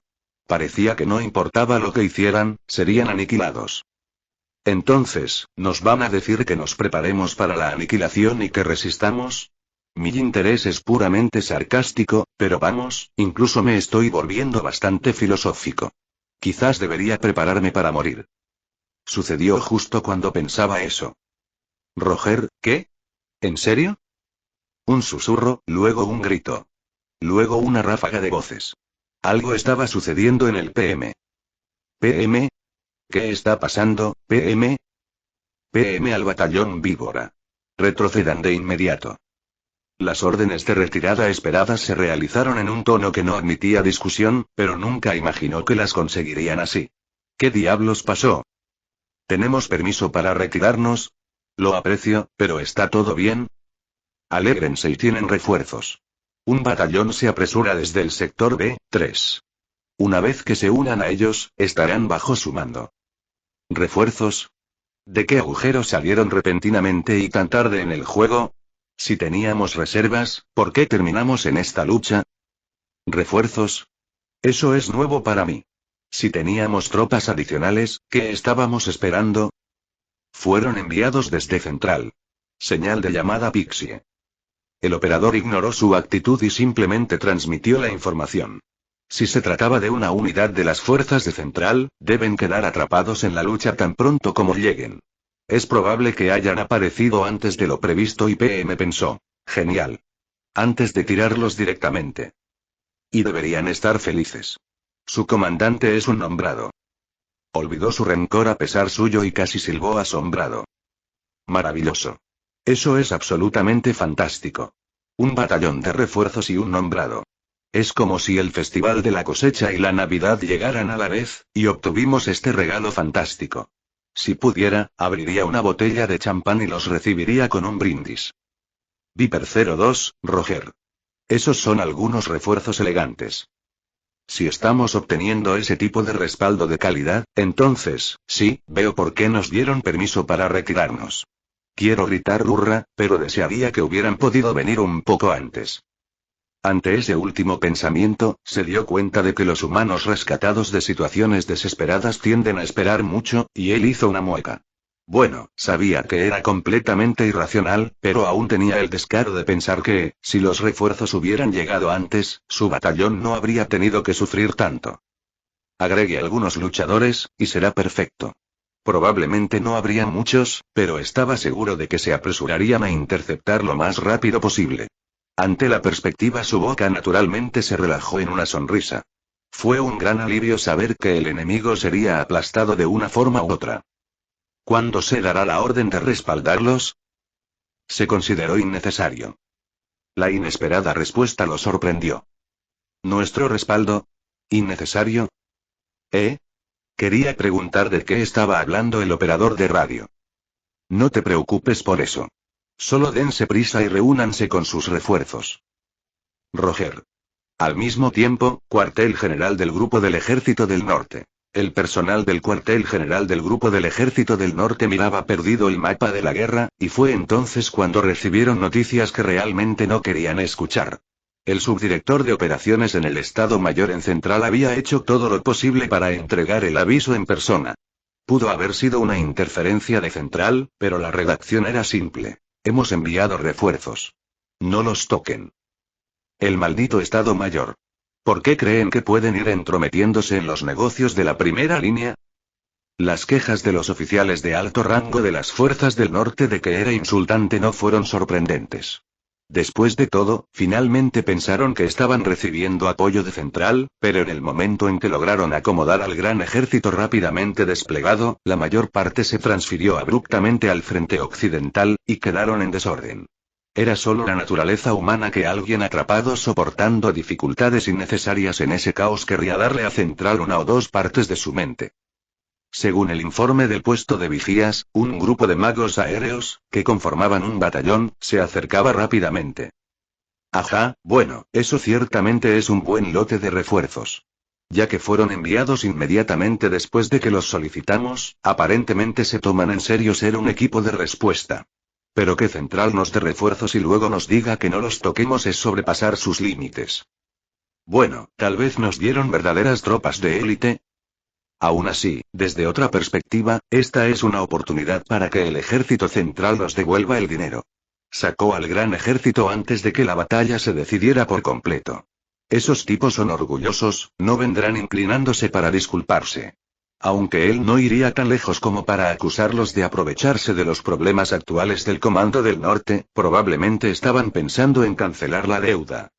A: Parecía que no importaba lo que hicieran, serían aniquilados. Entonces, ¿nos van a decir que nos preparemos para la aniquilación y que resistamos? Mi interés es puramente sarcástico, pero vamos, incluso me estoy volviendo bastante filosófico. Quizás debería prepararme para morir. Sucedió justo cuando pensaba eso. Roger, ¿qué? ¿En serio? Un susurro, luego un grito. Luego una ráfaga de voces. Algo estaba sucediendo en el PM. ¿PM? ¿Qué está pasando, PM? PM al batallón Víbora. Retrocedan de inmediato. Las órdenes de retirada esperadas se realizaron en un tono que no admitía discusión, pero nunca imaginó que las conseguirían así. ¿Qué diablos pasó? ¿Tenemos permiso para retirarnos? Lo aprecio, pero ¿está todo bien? Alégrense y tienen refuerzos. Un batallón se apresura desde el sector B3. Una vez que se unan a ellos, estarán bajo su mando. ¿Refuerzos? ¿De qué agujero salieron repentinamente y tan tarde en el juego? Si teníamos reservas, ¿por qué terminamos en esta lucha? ¿Refuerzos? Eso es nuevo para mí. Si teníamos tropas adicionales, ¿qué estábamos esperando? Fueron enviados desde Central. Señal de llamada Pixie. El operador ignoró su actitud y simplemente transmitió la información. Si se trataba de una unidad de las fuerzas de Central, deben quedar atrapados en la lucha tan pronto como lleguen. Es probable que hayan aparecido antes de lo previsto y PM pensó. Genial. Antes de tirarlos directamente. Y deberían estar felices. Su comandante es un nombrado. Olvidó su rencor a pesar suyo y casi silbó asombrado. Maravilloso. Eso es absolutamente fantástico. Un batallón de refuerzos y un nombrado. Es como si el Festival de la Cosecha y la Navidad llegaran a la vez, y obtuvimos este regalo fantástico. Si pudiera, abriría una botella de champán y los recibiría con un brindis. Viper 02, Roger. Esos son algunos refuerzos elegantes. Si estamos obteniendo ese tipo de respaldo de calidad, entonces, sí, veo por qué nos dieron permiso para retirarnos. Quiero gritar hurra, pero desearía que hubieran podido venir un poco antes. Ante ese último pensamiento, se dio cuenta de que los humanos rescatados de situaciones desesperadas tienden a esperar mucho, y él hizo una mueca. Bueno, sabía que era completamente irracional, pero aún tenía el descaro de pensar que, si los refuerzos hubieran llegado antes, su batallón no habría tenido que sufrir tanto. Agregue algunos luchadores, y será perfecto. Probablemente no habrían muchos, pero estaba seguro de que se apresurarían a interceptar lo más rápido posible. Ante la perspectiva su boca naturalmente se relajó en una sonrisa. Fue un gran alivio saber que el enemigo sería aplastado de una forma u otra. ¿Cuándo se dará la orden de respaldarlos? Se consideró innecesario. La inesperada respuesta lo sorprendió. ¿Nuestro respaldo? ¿Innecesario? Quería preguntar de qué estaba hablando el operador de radio. No te preocupes por eso. Solo dense prisa y reúnanse con sus refuerzos. Roger. Al mismo tiempo, cuartel general del Grupo del Ejército del Norte. El personal del cuartel general del Grupo del Ejército del Norte miraba perdido el mapa de la guerra, y fue entonces cuando recibieron noticias que realmente no querían escuchar. El subdirector de operaciones en el Estado Mayor en Central había hecho todo lo posible para entregar el aviso en persona. Pudo haber sido una interferencia de Central, pero la redacción era simple. Hemos enviado refuerzos. No los toquen. El maldito Estado Mayor. ¿Por qué creen que pueden ir entrometiéndose en los negocios de la primera línea? Las quejas de los oficiales de alto rango de las fuerzas del norte de que era insultante no fueron sorprendentes. Después de todo, finalmente pensaron que estaban recibiendo apoyo de Central, pero en el momento en que lograron acomodar al gran ejército rápidamente desplegado, la mayor parte se transfirió abruptamente al frente occidental, y quedaron en desorden. Era solo la naturaleza humana que alguien atrapado soportando dificultades innecesarias en ese caos querría darle a Central una o dos partes de su mente. Según el informe del puesto de vigías, un grupo de magos aéreos, que conformaban un batallón, se acercaba rápidamente. Ajá, bueno, eso ciertamente es un buen lote de refuerzos. Ya que fueron enviados inmediatamente después de que los solicitamos, aparentemente se toman en serio ser un equipo de respuesta. Pero que centrarnos de refuerzos y luego nos diga que no los toquemos es sobrepasar sus límites. Bueno, tal vez nos dieron verdaderas tropas de élite. Aún así, desde otra perspectiva, esta es una oportunidad para que el ejército central nos devuelva el dinero. Sacó al gran ejército antes de que la batalla se decidiera por completo. Esos tipos son orgullosos, no vendrán inclinándose para disculparse. Aunque él no iría tan lejos como para acusarlos de aprovecharse de los problemas actuales del Comando del Norte, probablemente estaban pensando en cancelar la deuda.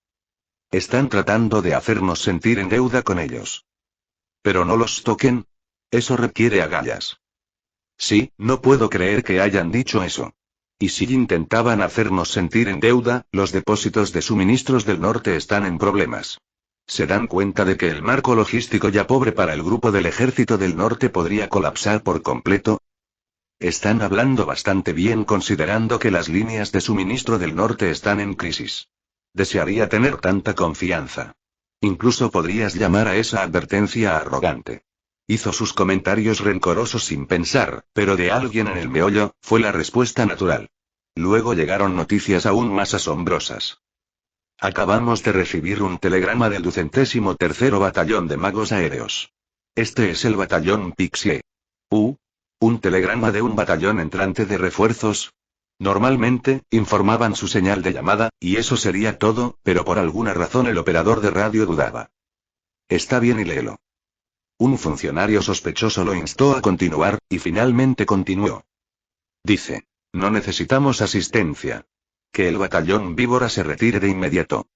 A: Están tratando de hacernos sentir en deuda con ellos. Pero no los toquen. Eso requiere agallas. Sí, no puedo creer que hayan dicho eso. Y si intentaban hacernos sentir en deuda, los depósitos de suministros del norte están en problemas. ¿Se dan cuenta de que el marco logístico ya pobre para el grupo del ejército del norte podría colapsar por completo? Están hablando bastante bien considerando que las líneas de suministro del norte están en crisis. Desearía tener tanta confianza. Incluso podrías llamar a esa advertencia arrogante. Hizo sus comentarios rencorosos sin pensar, pero de alguien en el meollo, fue la respuesta natural. Luego llegaron noticias aún más asombrosas. Acabamos de recibir un telegrama del 203º Batallón de Magos Aéreos. Este es el Batallón Pixie. Un telegrama de un batallón entrante de refuerzos. Normalmente, informaban su señal de llamada, y eso sería todo, pero por alguna razón el operador de radio dudaba. Está bien y léelo. Un funcionario sospechoso lo instó a continuar, y finalmente continuó. Dice. No necesitamos asistencia. Que el batallón Víbora se retire de inmediato.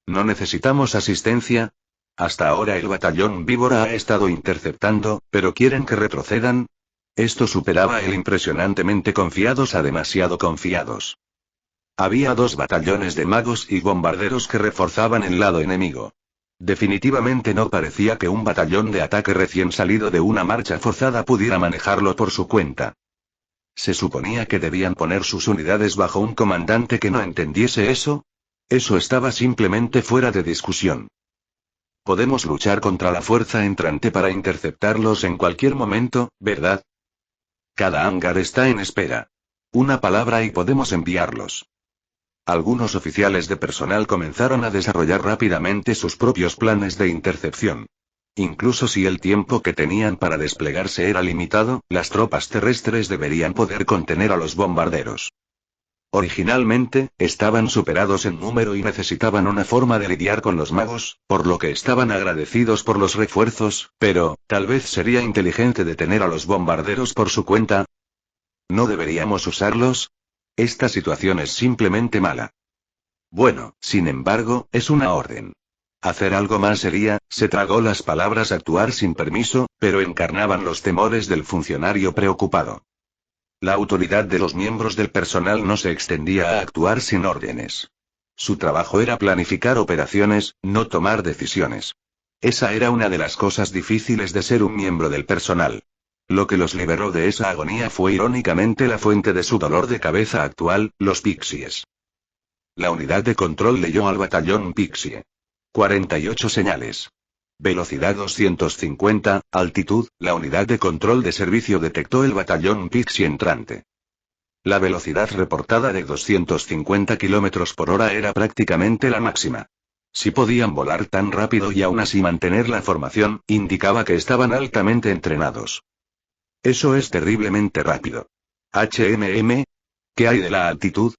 A: ¿No necesitamos asistencia? Hasta ahora el batallón Víbora ha estado interceptando, pero quieren que retrocedan. Esto superaba el impresionantemente confiados a demasiado confiados. Había 2 batallones de magos y bombarderos que reforzaban el lado enemigo. Definitivamente no parecía que un batallón de ataque recién salido de una marcha forzada pudiera manejarlo por su cuenta. ¿Se suponía que debían poner sus unidades bajo un comandante que no entendiese eso? Eso estaba simplemente fuera de discusión. Podemos luchar contra la fuerza entrante para interceptarlos en cualquier momento, ¿verdad? Cada hangar está en espera. Una palabra y podemos enviarlos. Algunos oficiales de personal comenzaron a desarrollar rápidamente sus propios planes de intercepción. Incluso si el tiempo que tenían para desplegarse era limitado, las tropas terrestres deberían poder contener a los bombarderos. Originalmente, estaban superados en número y necesitaban una forma de lidiar con los magos, por lo que estaban agradecidos por los refuerzos, pero, tal vez sería inteligente detener a los bombarderos por su cuenta. ¿No deberíamos usarlos? Esta situación es simplemente mala. Bueno, sin embargo, es una orden. Hacer algo más sería, se tragó las palabras actuar sin permiso, pero encarnaban los temores del funcionario preocupado. La autoridad de los miembros del personal no se extendía a actuar sin órdenes. Su trabajo era planificar operaciones, no tomar decisiones. Esa era una de las cosas difíciles de ser un miembro del personal. Lo que los liberó de esa agonía fue irónicamente la fuente de su dolor de cabeza actual, los Pixies. La unidad de control leyó al batallón Pixie. 48 señales. Velocidad 250, altitud, la unidad de control de servicio detectó el batallón Pixie entrante. La velocidad reportada de 250 km por hora era prácticamente la máxima. Si podían volar tan rápido y aún así mantener la formación, indicaba que estaban altamente entrenados. Eso es terriblemente rápido. ¿Qué hay de la altitud?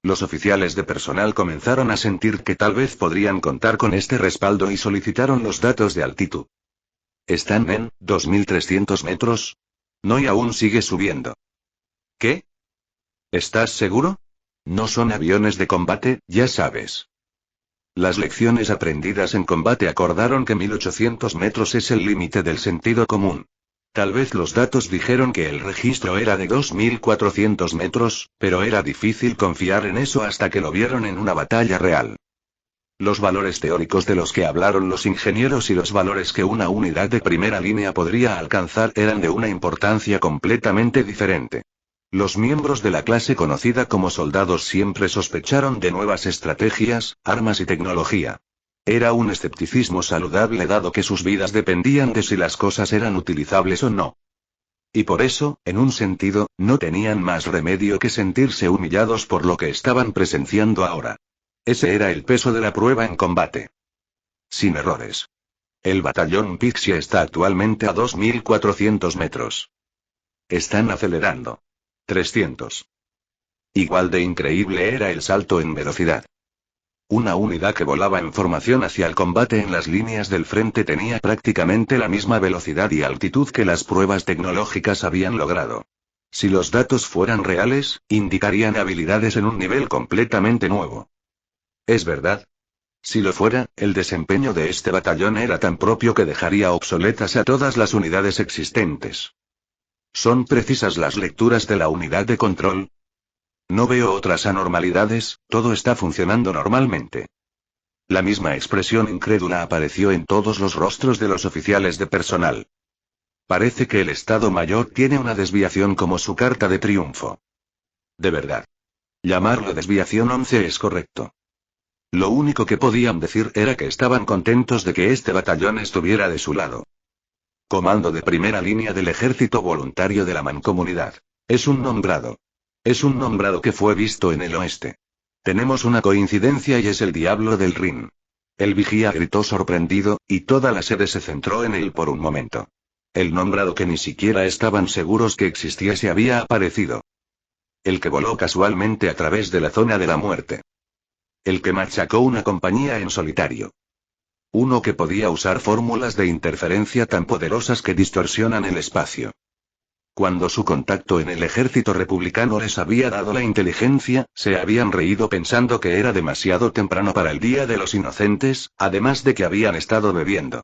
A: Los oficiales de personal comenzaron a sentir que tal vez podrían contar con este respaldo y solicitaron los datos de altitud. ¿Están en 2.300 metros? No, y aún sigue subiendo. ¿Qué? ¿Estás seguro? No son aviones de combate, ya sabes. Las lecciones aprendidas en combate acordaron que 1.800 metros es el límite del sentido común. Tal vez los datos dijeron que el registro era de 2.400 metros, pero era difícil confiar en eso hasta que lo vieron en una batalla real. Los valores teóricos de los que hablaron los ingenieros y los valores que una unidad de primera línea podría alcanzar eran de una importancia completamente diferente. Los miembros de la clase conocida como soldados siempre sospecharon de nuevas estrategias, armas y tecnología. Era un escepticismo saludable dado que sus vidas dependían de si las cosas eran utilizables o no. Y por eso, en un sentido, no tenían más remedio que sentirse humillados por lo que estaban presenciando ahora. Ese era el peso de la prueba en combate. Sin errores. El batallón Pixie está actualmente a 2400 metros. Están acelerando. 300. Igual de increíble era el salto en velocidad. Una unidad que volaba en formación hacia el combate en las líneas del frente tenía prácticamente la misma velocidad y altitud que las pruebas tecnológicas habían logrado. Si los datos fueran reales, indicarían habilidades en un nivel completamente nuevo. ¿Es verdad? Si lo fuera, el desempeño de este batallón era tan propio que dejaría obsoletas a todas las unidades existentes. ¿Son precisas las lecturas de la unidad de control? No veo otras anormalidades, todo está funcionando normalmente. La misma expresión incrédula apareció en todos los rostros de los oficiales de personal. Parece que el Estado Mayor tiene una desviación como su carta de triunfo. De verdad. Llamarlo desviación 11 es correcto. Lo único que podían decir era que estaban contentos de que este batallón estuviera de su lado. Comando de primera línea del Ejército Voluntario de la Mancomunidad. Es un nombrado. Es un nombrado que fue visto en el oeste. Tenemos una coincidencia y es el diablo del Rin. El vigía gritó sorprendido, y toda la sede se centró en él por un momento. El nombrado que ni siquiera estaban seguros que existiese había aparecido. El que voló casualmente a través de la zona de la muerte. El que machacó una compañía en solitario. Uno que podía usar fórmulas de interferencia tan poderosas que distorsionan el espacio. Cuando su contacto en el ejército republicano les había dado la inteligencia, se habían reído pensando que era demasiado temprano para el Día de los Inocentes, además de que habían estado bebiendo.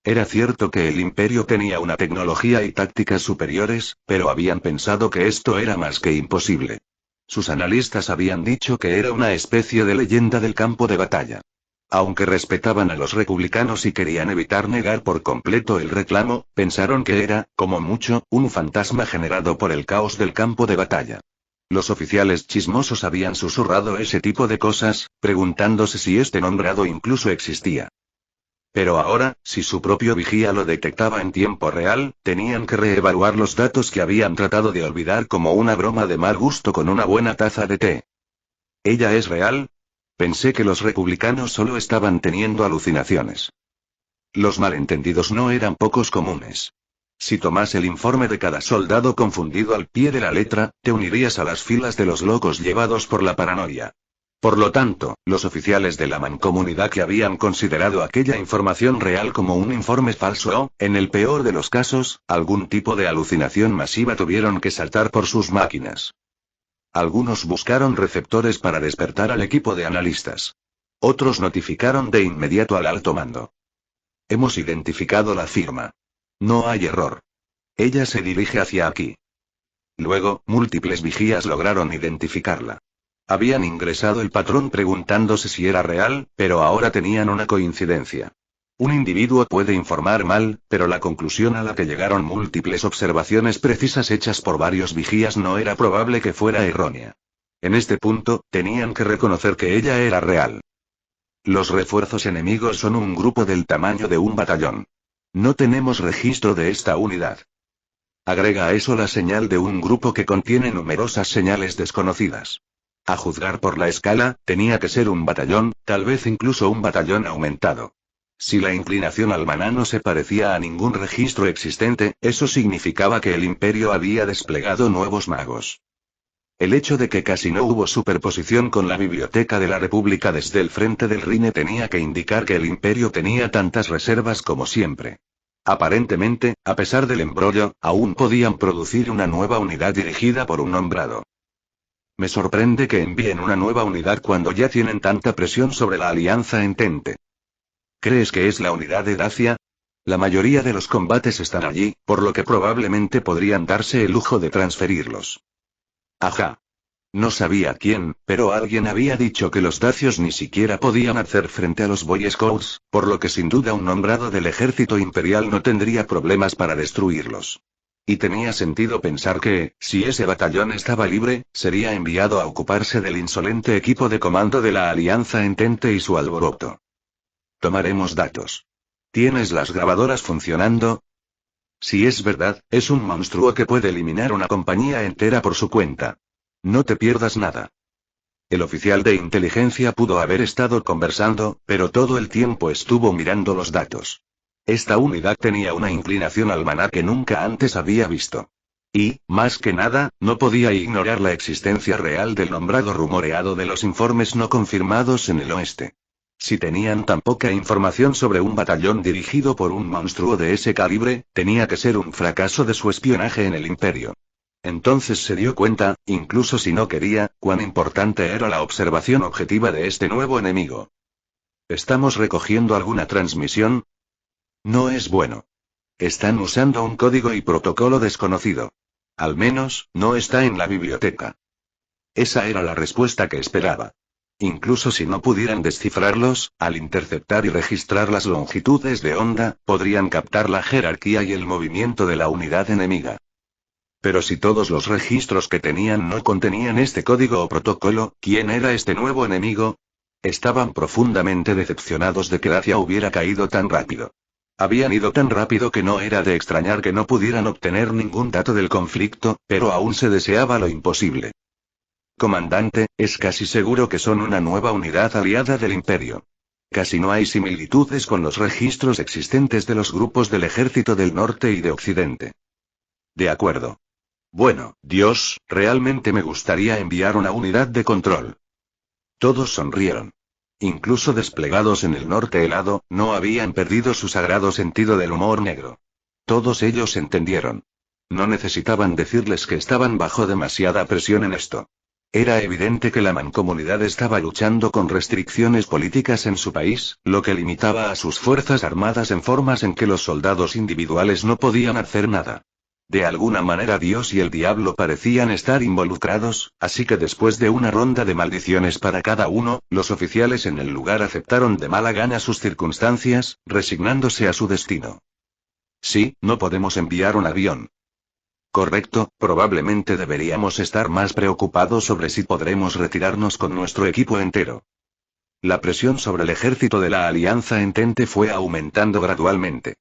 A: Era cierto que el Imperio tenía una tecnología y tácticas superiores, pero habían pensado que esto era más que imposible. Sus analistas habían dicho que era una especie de leyenda del campo de batalla. Aunque respetaban a los republicanos y querían evitar negar por completo el reclamo, pensaron que era, como mucho, un fantasma generado por el caos del campo de batalla. Los oficiales chismosos habían susurrado ese tipo de cosas, preguntándose si este nombrado incluso existía. Pero ahora, si su propio vigía lo detectaba en tiempo real, tenían que reevaluar los datos que habían tratado de olvidar como una broma de mal gusto con una buena taza de té. ¿Ella es real? Pensé que los republicanos solo estaban teniendo alucinaciones. Los malentendidos no eran pocos comunes. Si tomas el informe de cada soldado confundido al pie de la letra, te unirías a las filas de los locos llevados por la paranoia. Por lo tanto, los oficiales de la mancomunidad que habían considerado aquella información real como un informe falso o, en el peor de los casos, algún tipo de alucinación masiva tuvieron que saltar por sus máquinas. Algunos buscaron receptores para despertar al equipo de analistas. Otros notificaron de inmediato al alto mando. Hemos identificado la firma. No hay error. Ella se dirige hacia aquí. Luego, múltiples vigías lograron identificarla. Habían ingresado el patrón preguntándose si era real, pero ahora tenían una coincidencia. Un individuo puede informar mal, pero la conclusión a la que llegaron múltiples observaciones precisas hechas por varios vigías no era probable que fuera errónea. En este punto, tenían que reconocer que ella era real. Los refuerzos enemigos son un grupo del tamaño de un batallón. No tenemos registro de esta unidad. Agrega a eso la señal de un grupo que contiene numerosas señales desconocidas. A juzgar por la escala, tenía que ser un batallón, tal vez incluso un batallón aumentado. Si la inclinación al maná no se parecía a ningún registro existente, eso significaba que el Imperio había desplegado nuevos magos. El hecho de que casi no hubo superposición con la biblioteca de la República desde el frente del Rine tenía que indicar que el Imperio tenía tantas reservas como siempre. Aparentemente, a pesar del embrollo, aún podían producir una nueva unidad dirigida por un nombrado. Me sorprende que envíen una nueva unidad cuando ya tienen tanta presión sobre la Alianza Entente. ¿Crees que es la unidad de Dacia? La mayoría de los combates están allí, por lo que probablemente podrían darse el lujo de transferirlos. Ajá. No sabía quién, pero alguien había dicho que los dacios ni siquiera podían hacer frente a los Boy Scouts, por lo que sin duda un nombrado del ejército imperial no tendría problemas para destruirlos. Y tenía sentido pensar que, si ese batallón estaba libre, sería enviado a ocuparse del insolente equipo de comando de la Alianza Entente y su alboroto. Tomaremos datos. ¿Tienes las grabadoras funcionando? Si es verdad, es un monstruo que puede eliminar una compañía entera por su cuenta. No te pierdas nada. El oficial de inteligencia pudo haber estado conversando, pero todo el tiempo estuvo mirando los datos. Esta unidad tenía una inclinación al maná que nunca antes había visto. Y, más que nada, no podía ignorar la existencia real del nombrado rumoreado de los informes no confirmados en el oeste. Si tenían tan poca información sobre un batallón dirigido por un monstruo de ese calibre, tenía que ser un fracaso de su espionaje en el imperio. Entonces se dio cuenta, incluso si no quería, cuán importante era la observación objetiva de este nuevo enemigo. ¿Estamos recogiendo alguna transmisión? No es bueno. Están usando un código y protocolo desconocido. Al menos, no está en la biblioteca. Esa era la respuesta que esperaba. Incluso si no pudieran descifrarlos, al interceptar y registrar las longitudes de onda, podrían captar la jerarquía y el movimiento de la unidad enemiga. Pero si todos los registros que tenían no contenían este código o protocolo, ¿quién era este nuevo enemigo? Estaban profundamente decepcionados de que Dacia hubiera caído tan rápido. Habían ido tan rápido que no era de extrañar que no pudieran obtener ningún dato del conflicto, pero aún se deseaba lo imposible. Comandante, es casi seguro que son una nueva unidad aliada del Imperio. Casi no hay similitudes con los registros existentes de los grupos del Ejército del Norte y de Occidente. De acuerdo. Bueno, Dios, realmente me gustaría enviar una unidad de control. Todos sonrieron. Incluso desplegados en el norte helado, no habían perdido su sagrado sentido del humor negro. Todos ellos entendieron. No necesitaban decirles que estaban bajo demasiada presión en esto. Era evidente que la mancomunidad estaba luchando con restricciones políticas en su país, lo que limitaba a sus fuerzas armadas en formas en que los soldados individuales no podían hacer nada. De alguna manera Dios y el diablo parecían estar involucrados, así que después de una ronda de maldiciones para cada uno, los oficiales en el lugar aceptaron de mala gana sus circunstancias, resignándose a su destino. Sí, no podemos enviar un avión. Correcto, probablemente deberíamos estar más preocupados sobre si podremos retirarnos con nuestro equipo entero. La presión sobre el ejército de la Alianza Entente fue aumentando gradualmente.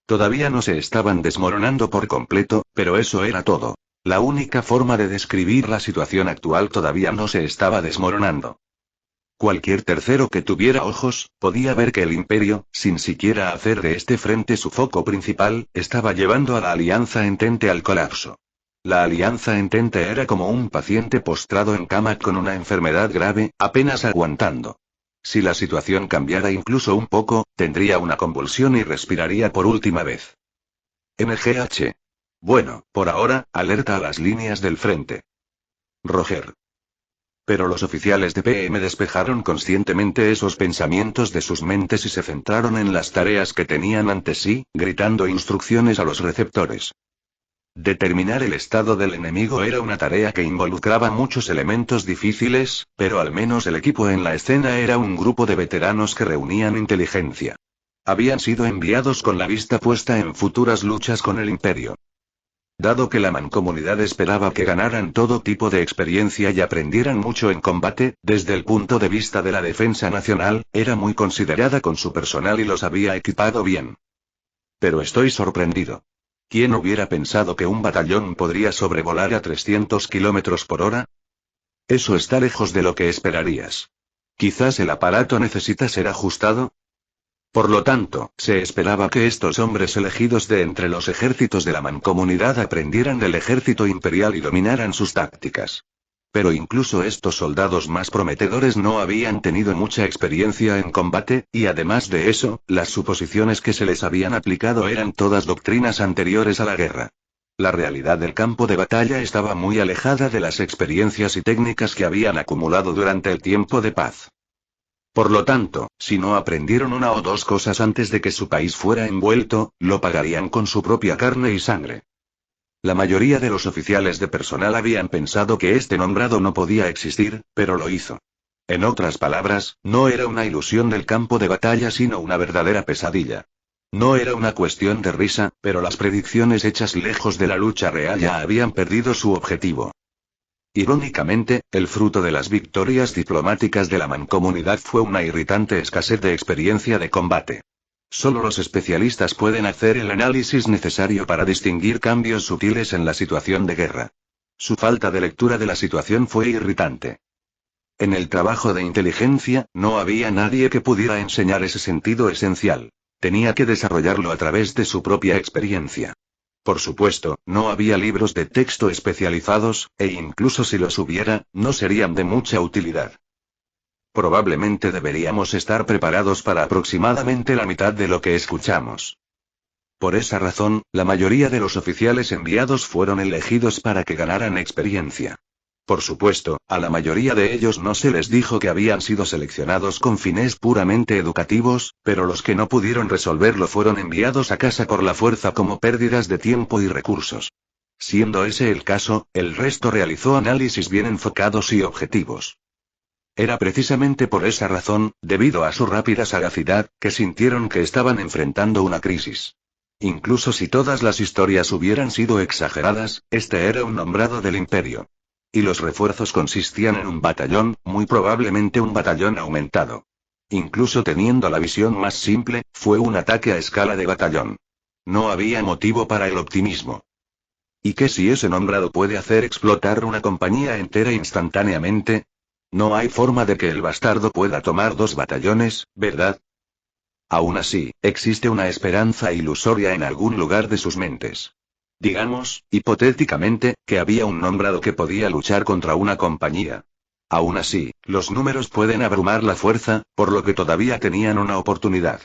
A: Todavía no se estaban desmoronando por completo, pero eso era todo. La única forma de describir la situación actual todavía no se estaba desmoronando. Cualquier tercero que tuviera ojos, podía ver que el Imperio, sin siquiera hacer de este frente su foco principal, estaba llevando a la Alianza Entente al colapso. La Alianza Entente era como un paciente postrado en cama con una enfermedad grave, apenas aguantando. Si la situación cambiara incluso un poco, tendría una convulsión y respiraría por última vez. MGH. Bueno, por ahora, alerta a las líneas del frente. Roger. Pero los oficiales de PM despejaron conscientemente esos pensamientos de sus mentes y se centraron en las tareas que tenían ante sí, gritando instrucciones a los receptores. Determinar el estado del enemigo era una tarea que involucraba muchos elementos difíciles, pero al menos el equipo en la escena era un grupo de veteranos que reunían inteligencia. Habían sido enviados con la vista puesta en futuras luchas con el Imperio. Dado que la mancomunidad esperaba que ganaran todo tipo de experiencia y aprendieran mucho en combate, desde el punto de vista de la defensa nacional, era muy considerada con su personal y los había equipado bien. Pero estoy sorprendido. ¿Quién hubiera pensado que un batallón podría sobrevolar a 300 kilómetros por hora? Eso está lejos de lo que esperarías. Quizás el aparato necesita ser ajustado. Por lo tanto, se esperaba que estos hombres elegidos de entre los ejércitos de la mancomunidad aprendieran del ejército imperial y dominaran sus tácticas. Pero incluso estos soldados más prometedores no habían tenido mucha experiencia en combate, y además de eso, las suposiciones que se les habían aplicado eran todas doctrinas anteriores a la guerra. La realidad del campo de batalla estaba muy alejada de las experiencias y técnicas que habían acumulado durante el tiempo de paz. Por lo tanto, si no aprendieron una o dos cosas antes de que su país fuera envuelto, lo pagarían con su propia carne y sangre. La mayoría de los oficiales de personal habían pensado que este nombrado no podía existir, pero lo hizo. En otras palabras, no era una ilusión del campo de batalla sino una verdadera pesadilla. No era una cuestión de risa, pero las predicciones hechas lejos de la lucha real ya habían perdido su objetivo. Irónicamente, el fruto de las victorias diplomáticas de la mancomunidad fue una irritante escasez de experiencia de combate. Solo los especialistas pueden hacer el análisis necesario para distinguir cambios sutiles en la situación de guerra. Su falta de lectura de la situación fue irritante. En el trabajo de inteligencia, no había nadie que pudiera enseñar ese sentido esencial. Tenía que desarrollarlo a través de su propia experiencia. Por supuesto, no había libros de texto especializados, e incluso si los hubiera, no serían de mucha utilidad. Probablemente deberíamos estar preparados para aproximadamente la mitad de lo que escuchamos. Por esa razón, la mayoría de los oficiales enviados fueron elegidos para que ganaran experiencia. Por supuesto, a la mayoría de ellos no se les dijo que habían sido seleccionados con fines puramente educativos, pero los que no pudieron resolverlo fueron enviados a casa por la fuerza como pérdidas de tiempo y recursos. Siendo ese el caso, el resto realizó análisis bien enfocados y objetivos. Era precisamente por esa razón, debido a su rápida sagacidad, que sintieron que estaban enfrentando una crisis. Incluso si todas las historias hubieran sido exageradas, este era un nombrado del imperio. Y los refuerzos consistían en un batallón, muy probablemente un batallón aumentado. Incluso teniendo la visión más simple, fue un ataque a escala de batallón. No había motivo para el optimismo. ¿Y qué si ese nombrado puede hacer explotar una compañía entera instantáneamente? No hay forma de que el bastardo pueda tomar 2 batallones, ¿verdad? Aún así, existe una esperanza ilusoria en algún lugar de sus mentes. Digamos, hipotéticamente, que había un nombrado que podía luchar contra una compañía. Aún así, los números pueden abrumar la fuerza, por lo que todavía tenían una oportunidad.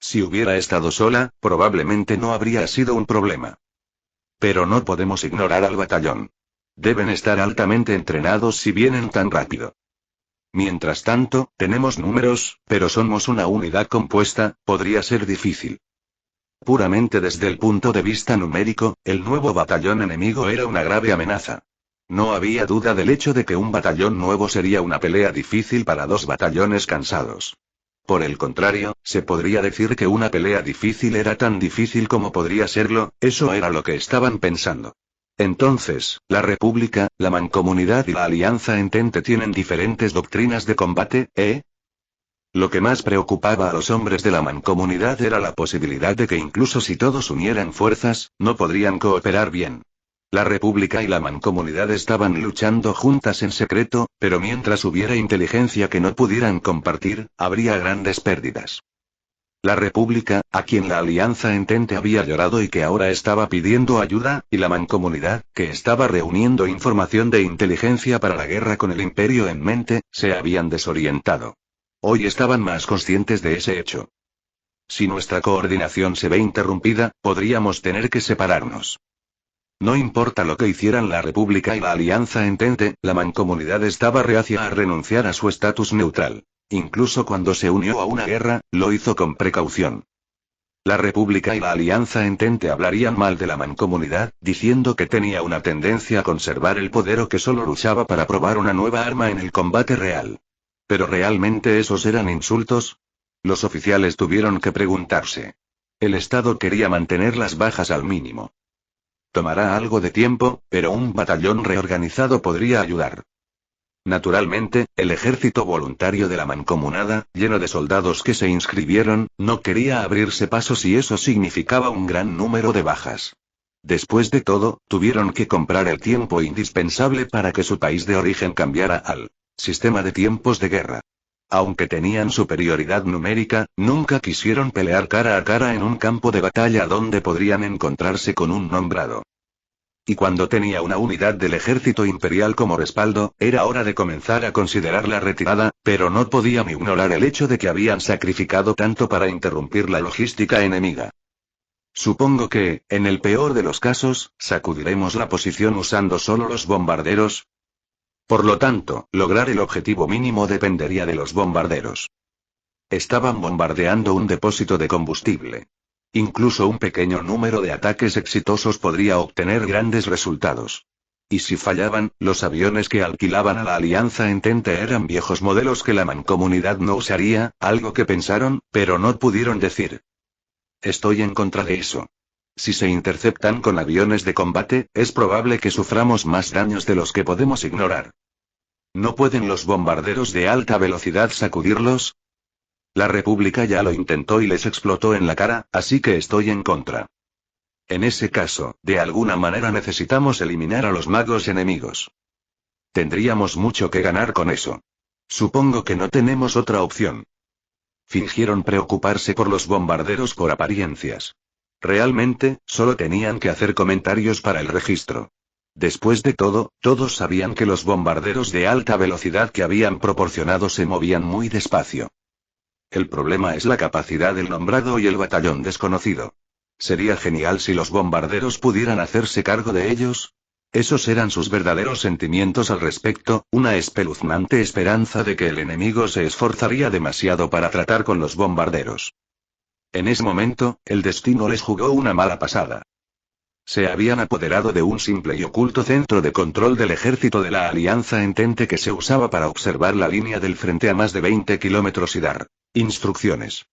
A: Si hubiera estado sola, probablemente no habría sido un problema. Pero no podemos ignorar al batallón. Deben estar altamente entrenados si vienen tan rápido. Mientras tanto, tenemos números, pero somos una unidad compuesta, podría ser difícil. Puramente desde el punto de vista numérico, el nuevo batallón enemigo era una grave amenaza. No había duda del hecho de que un batallón nuevo sería una pelea difícil para 2 batallones cansados. Por el contrario, se podría decir que una pelea difícil era tan difícil como podría serlo, eso era lo que estaban pensando. Entonces, la República, la Mancomunidad y la Alianza Entente tienen diferentes doctrinas de combate, ¿eh? Lo que más preocupaba a los hombres de la mancomunidad era la posibilidad de que incluso si todos unieran fuerzas, no podrían cooperar bien. La República y la mancomunidad estaban luchando juntas en secreto, pero mientras hubiera inteligencia que no pudieran compartir, habría grandes pérdidas. La República, a quien la Alianza Entente había llorado y que ahora estaba pidiendo ayuda, y la mancomunidad, que estaba reuniendo información de inteligencia para la guerra con el Imperio en mente, se habían desorientado. Hoy estaban más conscientes de ese hecho. Si nuestra coordinación se ve interrumpida, podríamos tener que separarnos. No importa lo que hicieran la República y la Alianza Entente, la mancomunidad estaba reacia a renunciar a su estatus neutral. Incluso cuando se unió a una guerra, lo hizo con precaución. La República y la Alianza Entente hablarían mal de la mancomunidad, diciendo que tenía una tendencia a conservar el poder o que solo luchaba para probar una nueva arma en el combate real. ¿Pero realmente esos eran insultos? Los oficiales tuvieron que preguntarse. El Estado quería mantener las bajas al mínimo. Tomará algo de tiempo, pero un batallón reorganizado podría ayudar. Naturalmente, el ejército voluntario de la mancomunada, lleno de soldados que se inscribieron, no quería abrirse paso si eso significaba un gran número de bajas. Después de todo, tuvieron que comprar el tiempo indispensable para que su país de origen cambiara al sistema de tiempos de guerra. Aunque tenían superioridad numérica, nunca quisieron pelear cara a cara en un campo de batalla donde podrían encontrarse con un nombrado. Y cuando tenía una unidad del ejército imperial como respaldo, era hora de comenzar a considerar la retirada, pero no podían ignorar el hecho de que habían sacrificado tanto para interrumpir la logística enemiga. Supongo que, en el peor de los casos, sacudiremos la posición usando solo los bombarderos. Por lo tanto, lograr el objetivo mínimo dependería de los bombarderos. Estaban bombardeando un depósito de combustible. Incluso un pequeño número de ataques exitosos podría obtener grandes resultados. Y si fallaban, los aviones que alquilaban a la Alianza Entente eran viejos modelos que la mancomunidad no usaría, algo que pensaron, pero no pudieron decir. Estoy en contra de eso. Si se interceptan con aviones de combate, es probable que suframos más daños de los que podemos ignorar. ¿No pueden los bombarderos de alta velocidad sacudirlos? La República ya lo intentó y les explotó en la cara, así que estoy en contra. En ese caso, de alguna manera necesitamos eliminar a los magos enemigos. Tendríamos mucho que ganar con eso. Supongo que no tenemos otra opción. Fingieron preocuparse por los bombarderos por apariencias. Realmente, solo tenían que hacer comentarios para el registro. Después de todo, todos sabían que los bombarderos de alta velocidad que habían proporcionado se movían muy despacio. El problema es la capacidad del nombrado y el batallón desconocido. Sería genial si los bombarderos pudieran hacerse cargo de ellos. Esos eran sus verdaderos sentimientos al respecto, una espeluznante esperanza de que el enemigo se esforzaría demasiado para tratar con los bombarderos. En ese momento, el destino les jugó una mala pasada. Se habían apoderado de un simple y oculto centro de control del ejército de la Alianza Entente que se usaba para observar la línea del frente a más de 20 kilómetros y dar instrucciones.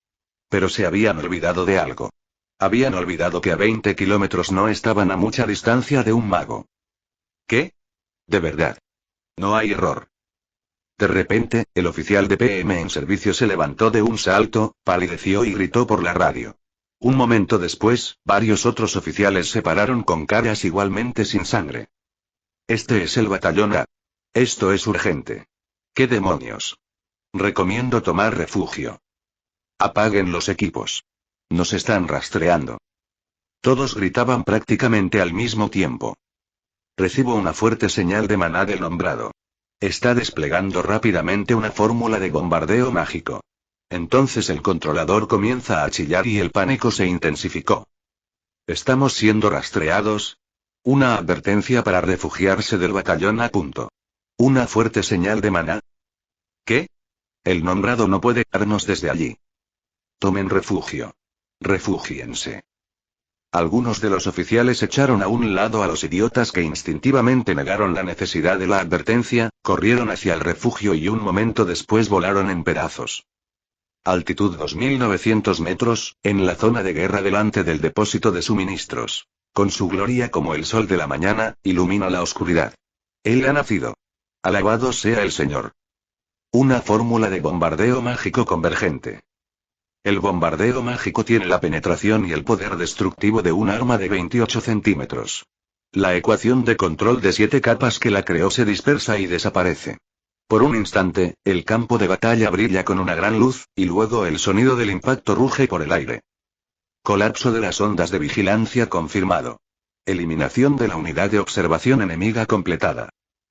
A: Pero se habían olvidado de algo. Habían olvidado que a 20 kilómetros no estaban a mucha distancia de un mago. ¿Qué? De verdad. No hay error. De repente, el oficial de PM en servicio se levantó de un salto, palideció y gritó por la radio. Un momento después, varios otros oficiales se pararon con caras igualmente sin sangre. Este es el batallón A. Esto es urgente. ¿Qué demonios? Recomiendo tomar refugio. Apaguen los equipos. Nos están rastreando. Todos gritaban prácticamente al mismo tiempo. Recibo una fuerte señal de maná del nombrado. Está desplegando rápidamente una fórmula de bombardeo mágico. Entonces el controlador comienza a chillar y el pánico se intensificó. ¿Estamos siendo rastreados? Una advertencia para refugiarse del batallón A. Una fuerte señal de maná. ¿Qué? El nombrado no puede darnos desde allí. Tomen refugio. Refúgiense. Algunos de los oficiales echaron a un lado a los idiotas que instintivamente negaron la necesidad de la advertencia, corrieron hacia el refugio y un momento después volaron en pedazos. Altitud 2900 metros, en la zona de guerra delante del depósito de suministros. Con su gloria como el sol de la mañana, ilumina la oscuridad. Él ha nacido. Alabado sea el Señor. Una fórmula de bombardeo mágico convergente. El bombardeo mágico tiene la penetración y el poder destructivo de un arma de 28 centímetros. La ecuación de control de 7 capas que la creó se dispersa y desaparece. Por un instante, el campo de batalla brilla con una gran luz, y luego el sonido del impacto ruge por el aire. Colapso de las ondas de vigilancia confirmado. Eliminación de la unidad de observación enemiga completada.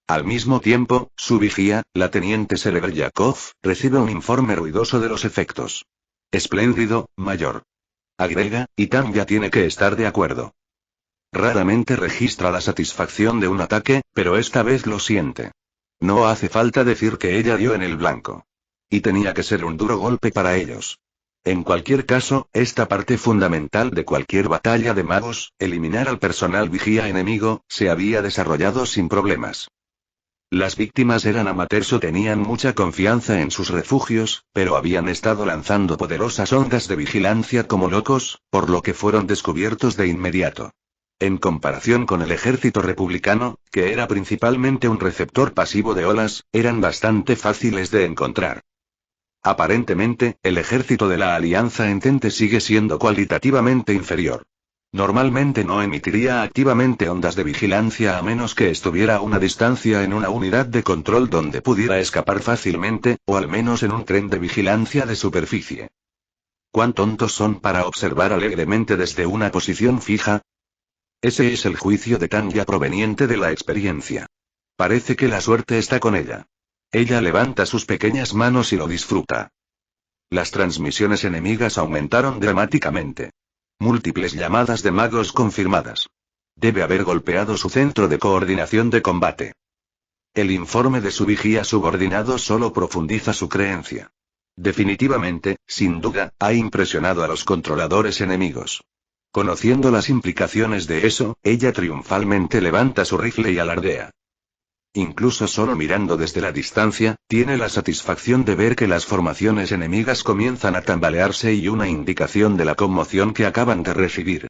A: Al mismo tiempo, su vigía, la teniente Serebryakov, recibe un informe ruidoso de los efectos. Espléndido, mayor. Agrega, y Tam ya tiene que estar de acuerdo. Raramente registra la satisfacción de un ataque, pero esta vez lo siente. No hace falta decir que ella dio en el blanco. Y tenía que ser un duro golpe para ellos. En cualquier caso, esta parte fundamental de cualquier batalla de magos, eliminar al personal vigía enemigo, se había desarrollado sin problemas. Las víctimas eran amateurs o tenían mucha confianza en sus refugios, pero habían estado lanzando poderosas ondas de vigilancia como locos, por lo que fueron descubiertos de inmediato. En comparación con el ejército republicano, que era principalmente un receptor pasivo de olas, eran bastante fáciles de encontrar. Aparentemente, el ejército de la Alianza Entente sigue siendo cualitativamente inferior. Normalmente no emitiría activamente ondas de vigilancia a menos que estuviera a una distancia en una unidad de control donde pudiera escapar fácilmente, o al menos en un tren de vigilancia de superficie. ¿Cuán tontos son para observar alegremente desde una posición fija? Ese es el juicio de Tanya proveniente de la experiencia. Parece que la suerte está con ella. Ella levanta sus pequeñas manos y lo disfruta. Las transmisiones enemigas aumentaron dramáticamente. Múltiples llamadas de magos confirmadas. Debe haber golpeado su centro de coordinación de combate. El informe de su vigía subordinado solo profundiza su creencia. Definitivamente, sin duda, ha impresionado a los controladores enemigos. Conociendo las implicaciones de eso, ella triunfalmente levanta su rifle y alardea. Incluso solo mirando desde la distancia, tiene la satisfacción de ver que las formaciones enemigas comienzan a tambalearse y una indicación de la conmoción que acaban de recibir.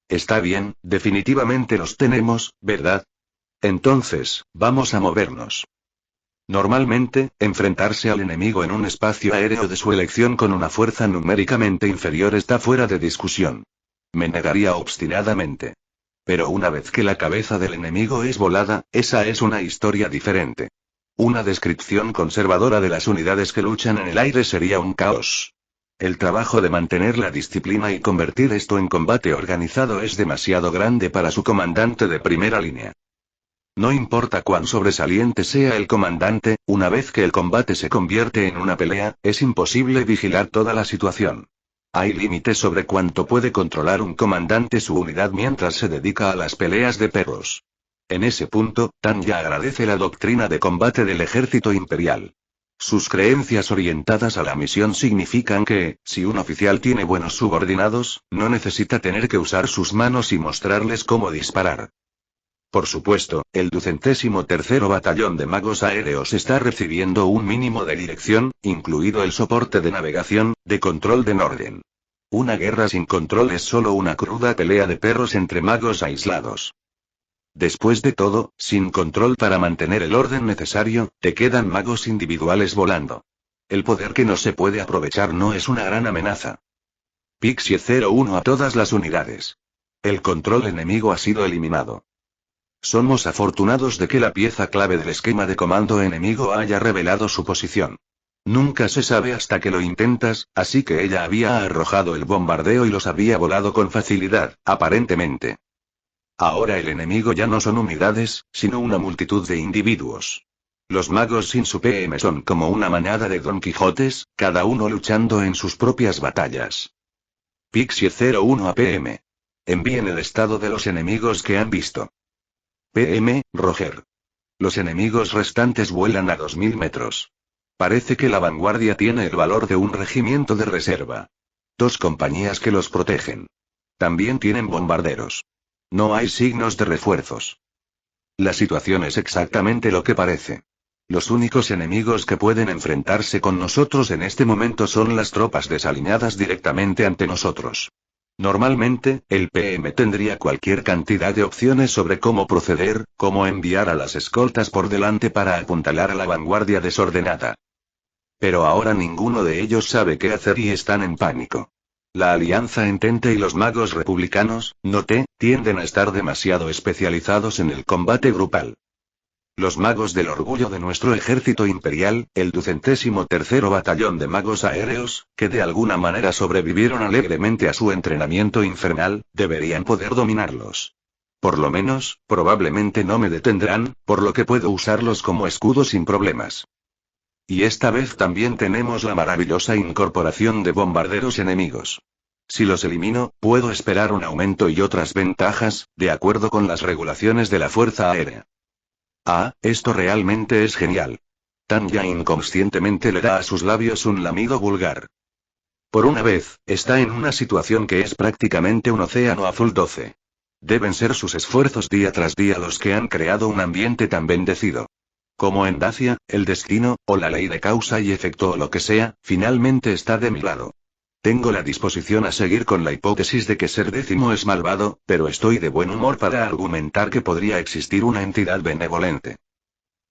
A: Está bien, definitivamente los tenemos, ¿verdad? Entonces, vamos a movernos. Normalmente, enfrentarse al enemigo en un espacio aéreo de su elección con una fuerza numéricamente inferior está fuera de discusión. Me negaría obstinadamente. Pero una vez que la cabeza del enemigo es volada, esa es una historia diferente. Una descripción conservadora de las unidades que luchan en el aire sería un caos. El trabajo de mantener la disciplina y convertir esto en combate organizado es demasiado grande para su comandante de primera línea. No importa cuán sobresaliente sea el comandante, una vez que el combate se convierte en una pelea, es imposible vigilar toda la situación. Hay límites sobre cuánto puede controlar un comandante su unidad mientras se dedica a las peleas de perros. En ese punto, Tanya agradece la doctrina de combate del ejército imperial. Sus creencias orientadas a la misión significan que, si un oficial tiene buenos subordinados, no necesita tener que usar sus manos y mostrarles cómo disparar. Por supuesto, el 203º Batallón de Magos Aéreos está recibiendo un mínimo de dirección, incluido el soporte de navegación, de control de orden. Una guerra sin control es solo una cruda pelea de perros entre magos aislados. Después de todo, sin control para mantener el orden necesario, te quedan magos individuales volando. El poder que no se puede aprovechar no es una gran amenaza. Pixie 01 a todas las unidades. El control enemigo ha sido eliminado. Somos afortunados de que la pieza clave del esquema de comando enemigo haya revelado su posición. Nunca se sabe hasta que lo intentas, así que ella había arrojado el bombardeo y los había volado con facilidad, aparentemente. Ahora el enemigo ya no son unidades, sino una multitud de individuos. Los magos sin su PM son como una manada de Don Quijotes, cada uno luchando en sus propias batallas. Pixie 01 a PM. Envíen el estado de los enemigos que han visto. PM, Roger. Los enemigos restantes vuelan a 2000 metros. Parece que la vanguardia tiene el valor de un regimiento de reserva. 2 compañías que los protegen. También tienen bombarderos. No hay signos de refuerzos. La situación es exactamente lo que parece. Los únicos enemigos que pueden enfrentarse con nosotros en este momento son las tropas desalineadas directamente ante nosotros. Normalmente, el PM tendría cualquier cantidad de opciones sobre cómo proceder, cómo enviar a las escoltas por delante para apuntalar a la vanguardia desordenada. Pero ahora ninguno de ellos sabe qué hacer y están en pánico. La Alianza Entente y los magos republicanos, noté, tienden a estar demasiado especializados en el combate grupal. Los magos del orgullo de nuestro ejército imperial, el 203º Batallón de Magos Aéreos, que de alguna manera sobrevivieron alegremente a su entrenamiento infernal, deberían poder dominarlos. Por lo menos, probablemente no me detendrán, por lo que puedo usarlos como escudo sin problemas. Y esta vez también tenemos la maravillosa incorporación de bombarderos enemigos. Si los elimino, puedo esperar un aumento y otras ventajas, de acuerdo con las regulaciones de la Fuerza Aérea. Ah, esto realmente es genial. Tanya inconscientemente le da a sus labios un lamido vulgar. Por una vez, está en una situación que es prácticamente un océano azul 12. Deben ser sus esfuerzos día tras día los que han creado un ambiente tan bendecido. Como en Dacia, el destino, o la ley de causa y efecto o lo que sea, finalmente está de mi lado. Tengo la disposición a seguir con la hipótesis de que Ser Décimo es malvado, pero estoy de buen humor para argumentar que podría existir una entidad benevolente.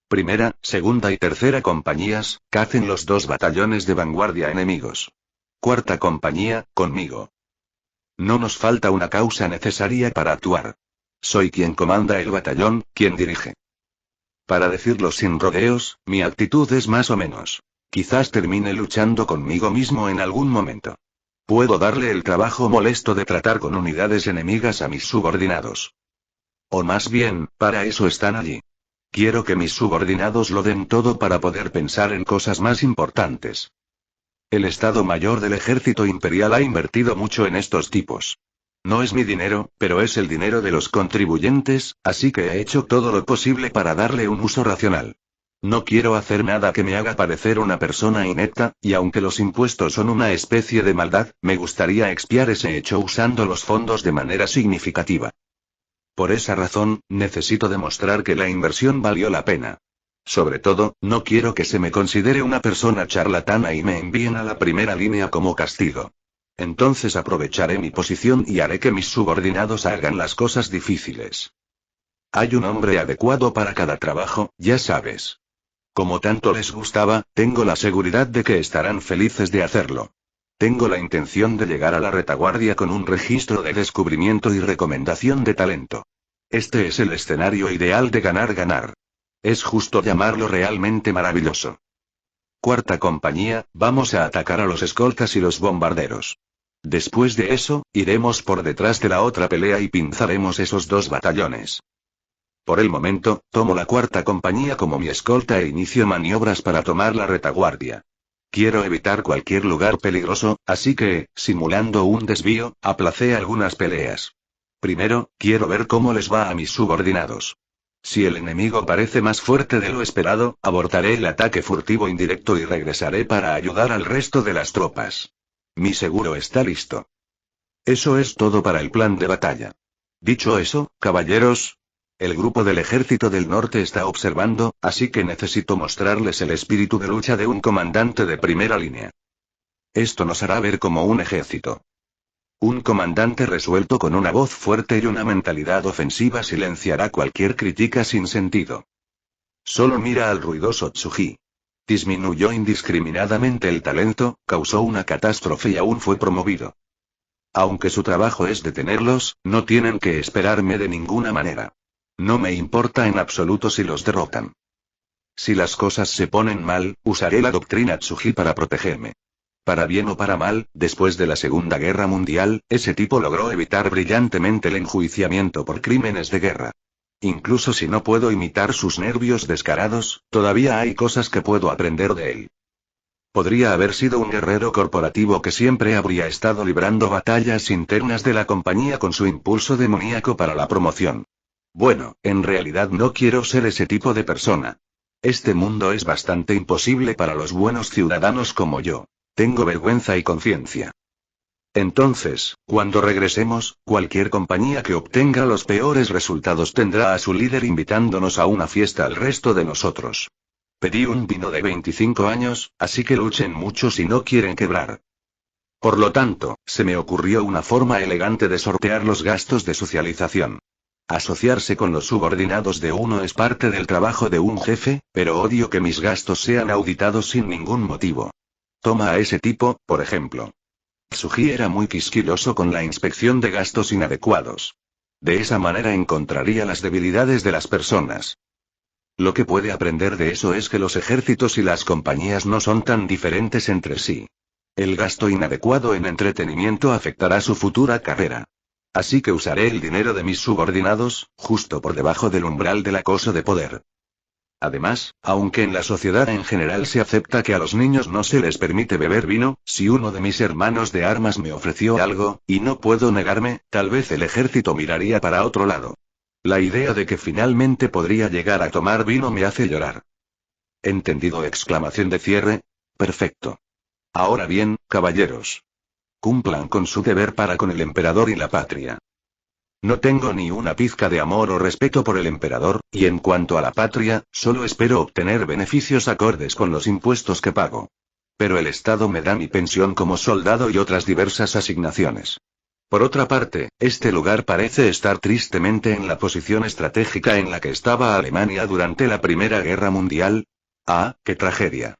A: Primera, segunda y tercera compañías, cacen los 2 batallones de vanguardia enemigos. Cuarta compañía, conmigo. No nos falta una causa necesaria para actuar. Soy quien comanda el batallón, quien dirige. Para decirlo sin rodeos, mi actitud es más o menos. Quizás termine luchando conmigo mismo en algún momento. Puedo darle el trabajo molesto de tratar con unidades enemigas a mis subordinados. O más bien, para eso están allí. Quiero que mis subordinados lo den todo para poder pensar en cosas más importantes. El Estado Mayor del Ejército Imperial ha invertido mucho en estos tipos. No es mi dinero, pero es el dinero de los contribuyentes, así que he hecho todo lo posible para darle un uso racional. No quiero hacer nada que me haga parecer una persona inepta, y aunque los impuestos son una especie de maldad, me gustaría expiar ese hecho usando los fondos de manera significativa. Por esa razón, necesito demostrar que la inversión valió la pena. Sobre todo, no quiero que se me considere una persona charlatana y me envíen a la primera línea como castigo. Entonces aprovecharé mi posición y haré que mis subordinados hagan las cosas difíciles. Hay un hombre adecuado para cada trabajo, ya sabes. Como tanto les gustaba, tengo la seguridad de que estarán felices de hacerlo. Tengo la intención de llegar a la retaguardia con un registro de descubrimiento y recomendación de talento. Este es el escenario ideal de ganar-ganar. Es justo llamarlo realmente maravilloso. Cuarta compañía, vamos a atacar a los escoltas y los bombarderos. Después de eso, iremos por detrás de la otra pelea y pinzaremos esos dos batallones. Por el momento, tomo la cuarta compañía como mi escolta e inicio maniobras para tomar la retaguardia. Quiero evitar cualquier lugar peligroso, así que, simulando un desvío, aplacé algunas peleas. Primero, quiero ver cómo les va a mis subordinados. Si el enemigo parece más fuerte de lo esperado, abortaré el ataque furtivo indirecto y regresaré para ayudar al resto de las tropas. Mi seguro está listo. Eso es todo para el plan de batalla. Dicho eso, caballeros, el grupo del ejército del norte está observando, así que necesito mostrarles el espíritu de lucha de un comandante de primera línea. Esto nos hará ver como un ejército. Un comandante resuelto con una voz fuerte y una mentalidad ofensiva silenciará cualquier crítica sin sentido. Solo mira al ruidoso Tsuji. Disminuyó indiscriminadamente el talento, causó una catástrofe y aún fue promovido. Aunque su trabajo es detenerlos, no tienen que esperarme de ninguna manera. No me importa en absoluto si los derrotan. Si las cosas se ponen mal, usaré la doctrina Tsuji para protegerme. Para bien o para mal, después de la Segunda Guerra Mundial, ese tipo logró evitar brillantemente el enjuiciamiento por crímenes de guerra. Incluso si no puedo imitar sus nervios descarados, todavía hay cosas que puedo aprender de él. Podría haber sido un guerrero corporativo que siempre habría estado librando batallas internas de la compañía con su impulso demoníaco para la promoción. Bueno, en realidad no quiero ser ese tipo de persona. Este mundo es bastante imposible para los buenos ciudadanos como yo. Tengo vergüenza y conciencia. Entonces, cuando regresemos, cualquier compañía que obtenga los peores resultados tendrá a su líder invitándonos a una fiesta al resto de nosotros. Pedí un vino de 25 años, así que luchen mucho si no quieren quebrar. Por lo tanto, se me ocurrió una forma elegante de sortear los gastos de socialización. Asociarse con los subordinados de uno es parte del trabajo de un jefe, pero odio que mis gastos sean auditados sin ningún motivo. Toma a ese tipo, por ejemplo. Tsuji era muy quisquilloso con la inspección de gastos inadecuados. De esa manera encontraría las debilidades de las personas. Lo que puede aprender de eso es que los ejércitos y las compañías no son tan diferentes entre sí. El gasto inadecuado en entretenimiento afectará su futura carrera. Así que usaré el dinero de mis subordinados, justo por debajo del umbral del acoso de poder. Además, aunque en la sociedad en general se acepta que a los niños no se les permite beber vino, si uno de mis hermanos de armas me ofreció algo, y no puedo negarme, tal vez el ejército miraría para otro lado. La idea de que finalmente podría llegar a tomar vino me hace llorar. ¿Entendido? Exclamación de cierre. Perfecto. Ahora bien, caballeros. Cumplan con su deber para con el emperador y la patria. No tengo ni una pizca de amor o respeto por el emperador, y en cuanto a la patria, solo espero obtener beneficios acordes con los impuestos que pago. Pero el Estado me da mi pensión como soldado y otras diversas asignaciones. Por otra parte, este lugar parece estar tristemente en la posición estratégica en la que estaba Alemania durante la Primera Guerra Mundial. ¡Ah, qué tragedia!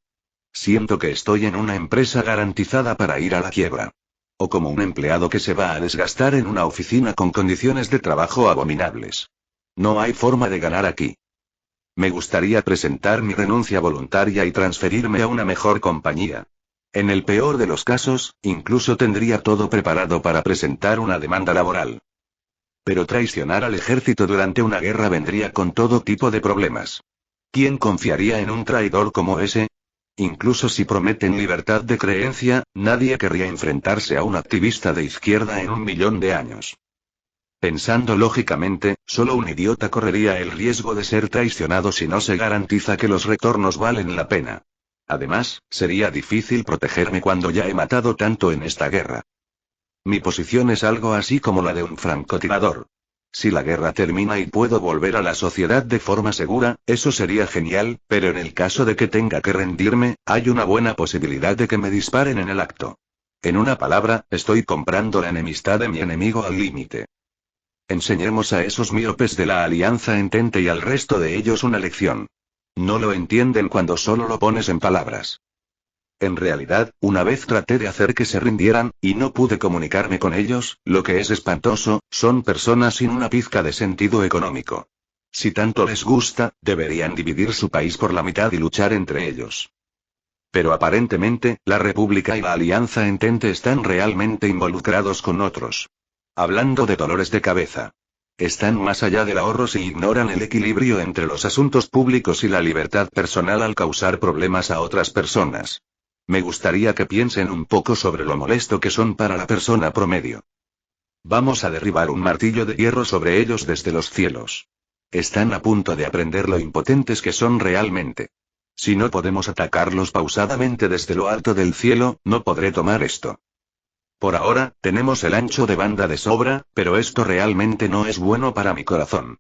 A: Siento que estoy en una empresa garantizada para ir a la quiebra. O como un empleado que se va a desgastar en una oficina con condiciones de trabajo abominables. No hay forma de ganar aquí. Me gustaría presentar mi renuncia voluntaria y transferirme a una mejor compañía. En el peor de los casos, incluso tendría todo preparado para presentar una demanda laboral. Pero traicionar al ejército durante una guerra vendría con todo tipo de problemas. ¿Quién confiaría en un traidor como ese? Incluso si prometen libertad de creencia, nadie querría enfrentarse a un activista de izquierda en 1.000.000 de años. Pensando lógicamente, solo un idiota correría el riesgo de ser traicionado si no se garantiza que los retornos valen la pena. Además, sería difícil protegerme cuando ya he matado tanto en esta guerra. Mi posición es algo así como la de un francotirador. Si la guerra termina y puedo volver a la sociedad de forma segura, eso sería genial, pero en el caso de que tenga que rendirme, hay una buena posibilidad de que me disparen en el acto. En una palabra, estoy comprando la enemistad de mi enemigo al límite. Enseñemos a esos míopes de la Alianza Entente y al resto de ellos una lección. No lo entienden cuando solo lo pones en palabras. En realidad, una vez traté de hacer que se rindieran, y no pude comunicarme con ellos, lo que es espantoso, son personas sin una pizca de sentido económico. Si tanto les gusta, deberían dividir su país por la mitad y luchar entre ellos. Pero aparentemente, la República y la Alianza Entente están realmente involucrados con otros. Hablando de dolores de cabeza. Están más allá del ahorro si ignoran el equilibrio entre los asuntos públicos y la libertad personal al causar problemas a otras personas. Me gustaría que piensen un poco sobre lo molesto que son para la persona promedio. Vamos a derribar un martillo de hierro sobre ellos desde los cielos. Están a punto de aprender lo impotentes que son realmente. Si no podemos atacarlos pausadamente desde lo alto del cielo, no podré tomar esto. Por ahora, tenemos el ancho de banda de sobra, pero esto realmente no es bueno para mi corazón.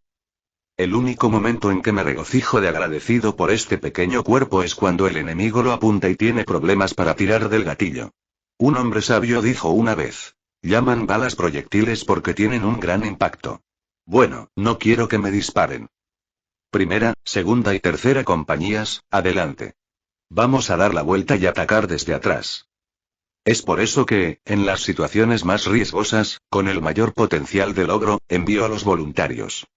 A: El único momento en que me regocijo de agradecido por este pequeño cuerpo es cuando el enemigo lo apunta y tiene problemas para tirar del gatillo. Un hombre sabio dijo una vez: llaman balas proyectiles porque tienen un gran impacto. Bueno, no quiero que me disparen. Primera, segunda y tercera compañías, adelante. Vamos a dar la vuelta y atacar desde atrás. Es por eso que, en las situaciones más riesgosas, con el mayor potencial de logro, envío a los voluntarios.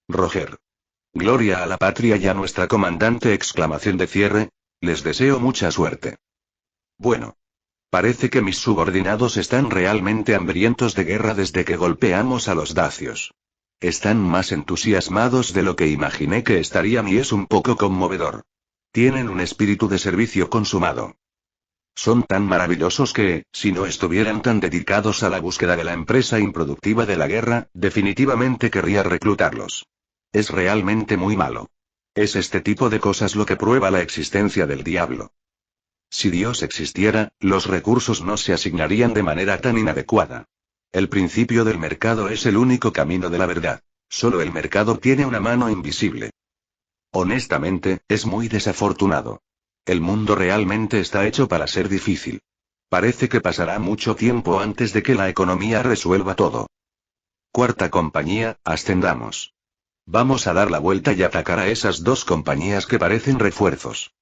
A: Roger. Gloria a la patria y a nuestra comandante! Exclamación de cierre. Les deseo mucha suerte. Bueno. Parece que mis subordinados están realmente hambrientos de guerra desde que golpeamos a los dacios. Están más entusiasmados de lo que imaginé que estarían y es un poco conmovedor. Tienen un espíritu de servicio consumado. Son tan maravillosos que, si no estuvieran tan dedicados a la búsqueda de la empresa improductiva de la guerra, definitivamente querría reclutarlos. Es realmente muy malo. Es este tipo de cosas lo que prueba la existencia del diablo. Si Dios existiera, los recursos no se asignarían de manera tan inadecuada. El principio del mercado es el único camino de la verdad. Solo el mercado tiene una mano invisible. Honestamente, es muy desafortunado. El mundo realmente está hecho para ser difícil. Parece que pasará mucho tiempo antes de que la economía resuelva todo. Cuarta compañía, ascendamos. Vamos a dar la vuelta y atacar a esas dos compañías que parecen refuerzos.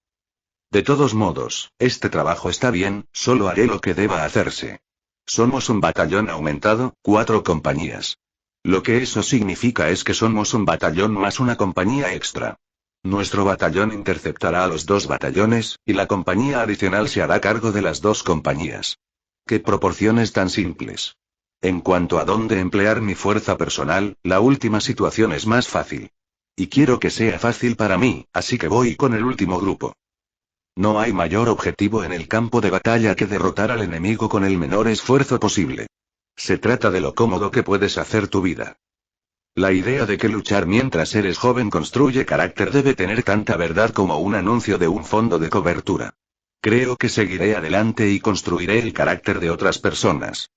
A: De todos modos, este trabajo está bien, solo haré lo que deba hacerse. Somos un batallón aumentado, 4 compañías. Lo que eso significa es que somos un batallón más una compañía extra. Nuestro batallón interceptará a los 2 batallones, y la compañía adicional se hará cargo de las 2 compañías. ¡Qué proporciones tan simples! En cuanto a dónde emplear mi fuerza personal, la última situación es más fácil. Y quiero que sea fácil para mí, así que voy con el último grupo. No hay mayor objetivo en el campo de batalla que derrotar al enemigo con el menor esfuerzo posible. Se trata de lo cómodo que puedes hacer tu vida. La idea de que luchar mientras eres joven construye carácter debe tener tanta verdad como un anuncio de un fondo de cobertura. Creo que seguiré adelante y construiré el carácter de otras personas.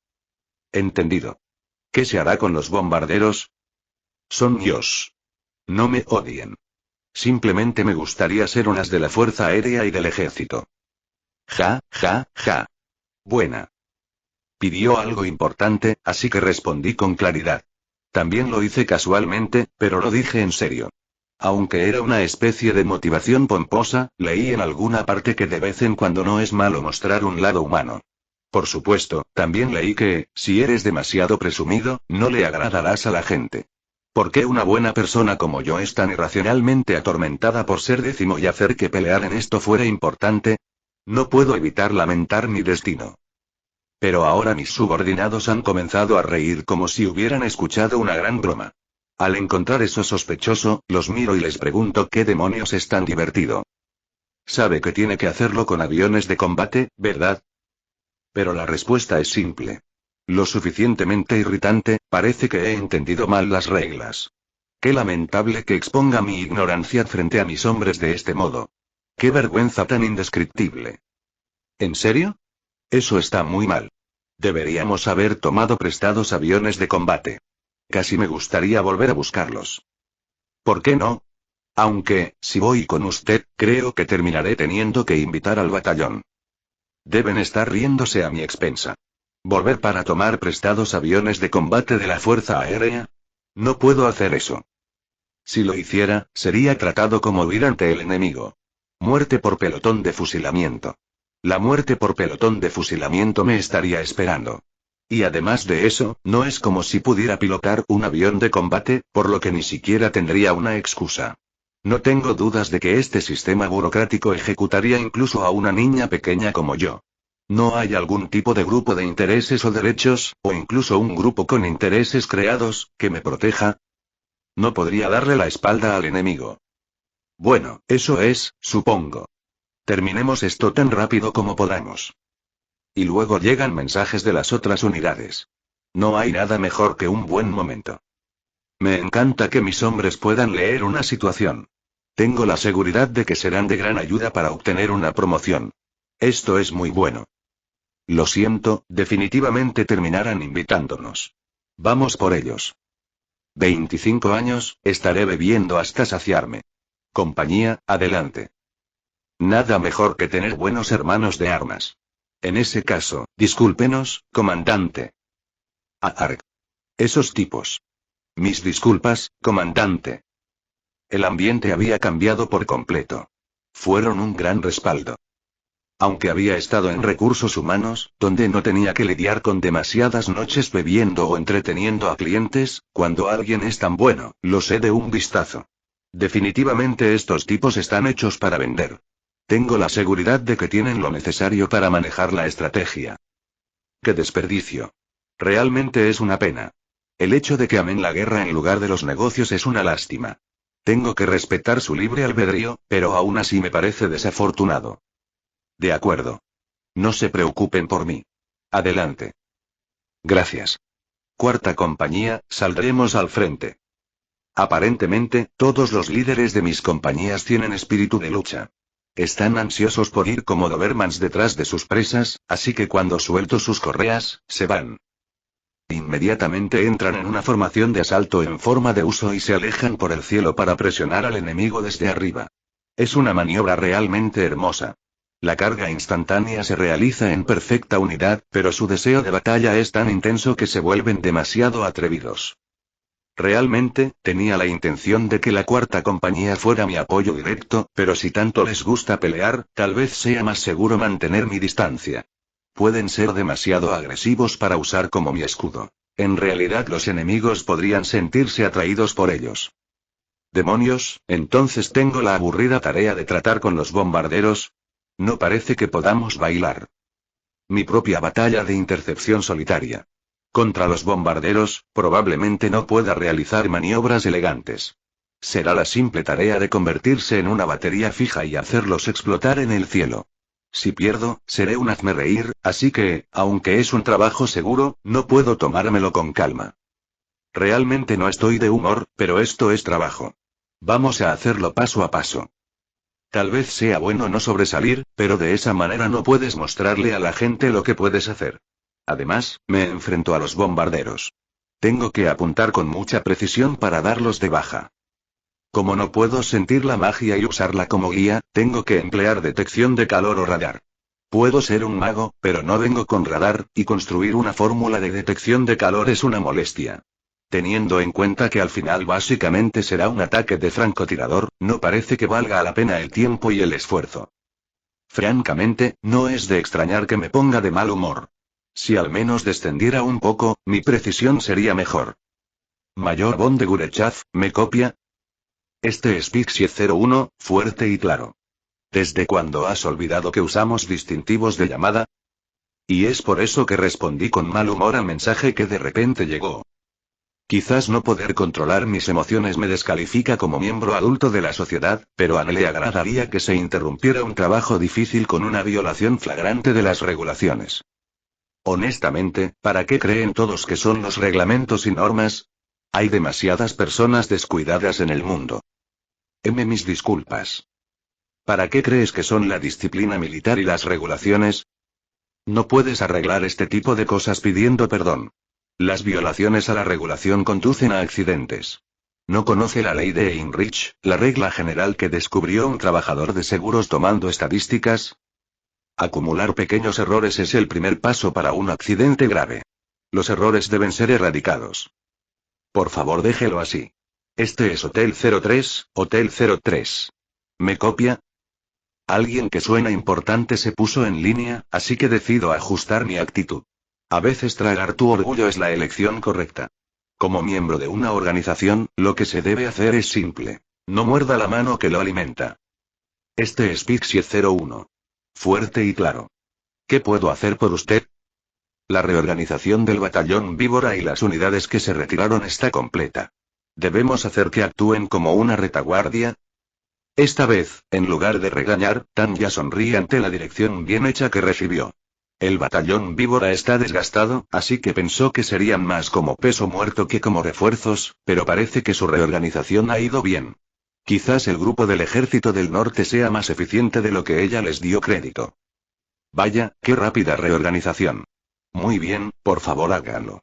A: Entendido. ¿Qué se hará con los bombarderos? Son Dios. No me odien. Simplemente me gustaría ser unas de la Fuerza Aérea y del Ejército. Ja, ja, ja. Buena. Pidió algo importante, así que respondí con claridad. También lo hice casualmente, pero lo dije en serio. Aunque era una especie de motivación pomposa, leí en alguna parte que de vez en cuando no es malo mostrar un lado humano. Por supuesto, también leí que, si eres demasiado presumido, no le agradarás a la gente. ¿Por qué una buena persona como yo es tan irracionalmente atormentada por ser décimo y hacer que pelear en esto fuera importante? No puedo evitar lamentar mi destino. Pero ahora mis subordinados han comenzado a reír como si hubieran escuchado una gran broma. Al encontrar eso sospechoso, los miro y les pregunto qué demonios es tan divertido. Sabe que tiene que hacerlo con aviones de combate, ¿verdad? Pero la respuesta es simple. Lo suficientemente irritante, parece que he entendido mal las reglas. Qué lamentable que exponga mi ignorancia frente a mis hombres de este modo. Qué vergüenza tan indescriptible. ¿En serio? Eso está muy mal. Deberíamos haber tomado prestados aviones de combate. Casi me gustaría volver a buscarlos. ¿Por qué no? Aunque, si voy con usted, creo que terminaré teniendo que invitar al batallón. Deben estar riéndose a mi expensa. ¿Volver para tomar prestados aviones de combate de la Fuerza Aérea? No puedo hacer eso. Si lo hiciera, sería tratado como huir ante el enemigo. Muerte por pelotón de fusilamiento. La muerte por pelotón de fusilamiento me estaría esperando. Y además de eso, no es como si pudiera pilotar un avión de combate, por lo que ni siquiera tendría una excusa. No tengo dudas de que este sistema burocrático ejecutaría incluso a una niña pequeña como yo. ¿No hay algún tipo de grupo de intereses o derechos, o incluso un grupo con intereses creados, que me proteja? No podría darle la espalda al enemigo. Bueno, eso es, supongo. Terminemos esto tan rápido como podamos. Y luego llegan mensajes de las otras unidades. No hay nada mejor que un buen momento. Me encanta que mis hombres puedan leer una situación. Tengo la seguridad de que serán de gran ayuda para obtener una promoción. Esto es muy bueno. Lo siento, definitivamente terminarán invitándonos. Vamos por ellos. 25 años, estaré bebiendo hasta saciarme. Compañía, adelante. Nada mejor que tener buenos hermanos de armas. En ese caso, discúlpenos, comandante. Arg. Esos tipos. Mis disculpas, comandante. El ambiente había cambiado por completo. Fueron un gran respaldo. Aunque había estado en recursos humanos, donde no tenía que lidiar con demasiadas noches bebiendo o entreteniendo a clientes, cuando alguien es tan bueno, lo sé de un vistazo. Definitivamente estos tipos están hechos para vender. Tengo la seguridad de que tienen lo necesario para manejar la estrategia. ¡Qué desperdicio! Realmente es una pena. El hecho de que amen la guerra en lugar de los negocios es una lástima. Tengo que respetar su libre albedrío, pero aún así me parece desafortunado. De acuerdo. No se preocupen por mí. Adelante. Gracias. Cuarta compañía, saldremos al frente. Aparentemente, todos los líderes de mis compañías tienen espíritu de lucha. Están ansiosos por ir como Dobermans detrás de sus presas, así que cuando suelto sus correas, se van. Inmediatamente entran en una formación de asalto en forma de uso y se alejan por el cielo para presionar al enemigo desde arriba. Es una maniobra realmente hermosa. La carga instantánea se realiza en perfecta unidad, pero su deseo de batalla es tan intenso que se vuelven demasiado atrevidos. Realmente, tenía la intención de que la cuarta compañía fuera mi apoyo directo, pero si tanto les gusta pelear, tal vez sea más seguro mantener mi distancia. Pueden ser demasiado agresivos para usar como mi escudo. En realidad los enemigos podrían sentirse atraídos por ellos. Demonios, entonces tengo la aburrida tarea de tratar con los bombarderos. No parece que podamos bailar. Mi propia batalla de intercepción solitaria. Contra los bombarderos, probablemente no pueda realizar maniobras elegantes. Será la simple tarea de convertirse en una batería fija y hacerlos explotar en el cielo. Si pierdo, seré un hazmerreír, así que, aunque es un trabajo seguro, no puedo tomármelo con calma. Realmente no estoy de humor, pero esto es trabajo. Vamos a hacerlo paso a paso. Tal vez sea bueno no sobresalir, pero de esa manera no puedes mostrarle a la gente lo que puedes hacer. Además, me enfrento a los bombarderos. Tengo que apuntar con mucha precisión para darlos de baja. Como no puedo sentir la magia y usarla como guía, tengo que emplear detección de calor o radar. Puedo ser un mago, pero no vengo con radar, y construir una fórmula de detección de calor es una molestia. Teniendo en cuenta que al final básicamente será un ataque de francotirador, no parece que valga la pena el tiempo y el esfuerzo. Francamente, no es de extrañar que me ponga de mal humor. Si al menos descendiera un poco, mi precisión sería mejor. Mayor von de Gurechav, ¿me copia? Este es Pixie 01, fuerte y claro. ¿Desde cuándo has olvidado que usamos distintivos de llamada? Y es por eso que respondí con mal humor al mensaje que de repente llegó. Quizás no poder controlar mis emociones me descalifica como miembro adulto de la sociedad, pero a él le agradaría que se interrumpiera un trabajo difícil con una violación flagrante de las regulaciones. Honestamente, ¿para qué creen todos que son los reglamentos y normas? Hay demasiadas personas descuidadas en el mundo. Mis disculpas. ¿Para qué crees que son la disciplina militar y las regulaciones? No puedes arreglar este tipo de cosas pidiendo perdón. Las violaciones a la regulación conducen a accidentes. ¿No conoce la ley de Heinrich, la regla general que descubrió un trabajador de seguros tomando estadísticas? Acumular pequeños errores es el primer paso para un accidente grave. Los errores deben ser erradicados. Por favor, déjelo así. Este es Hotel 03, Hotel 03. ¿Me copia? Alguien que suena importante se puso en línea, así que decido ajustar mi actitud. A veces tragar tu orgullo es la elección correcta. Como miembro de una organización, lo que se debe hacer es simple. No muerda la mano que lo alimenta. Este es Pixie 01. Fuerte y claro. ¿Qué puedo hacer por usted? La reorganización del batallón Víbora y las unidades que se retiraron está completa. ¿Debemos hacer que actúen como una retaguardia? Esta vez, en lugar de regañar, Tanya sonríe ante la dirección bien hecha que recibió. El batallón Víbora está desgastado, así que pensó que serían más como peso muerto que como refuerzos, pero parece que su reorganización ha ido bien. Quizás el grupo del Ejército del Norte sea más eficiente de lo que ella les dio crédito. Vaya, qué rápida reorganización. Muy bien, por favor háganlo.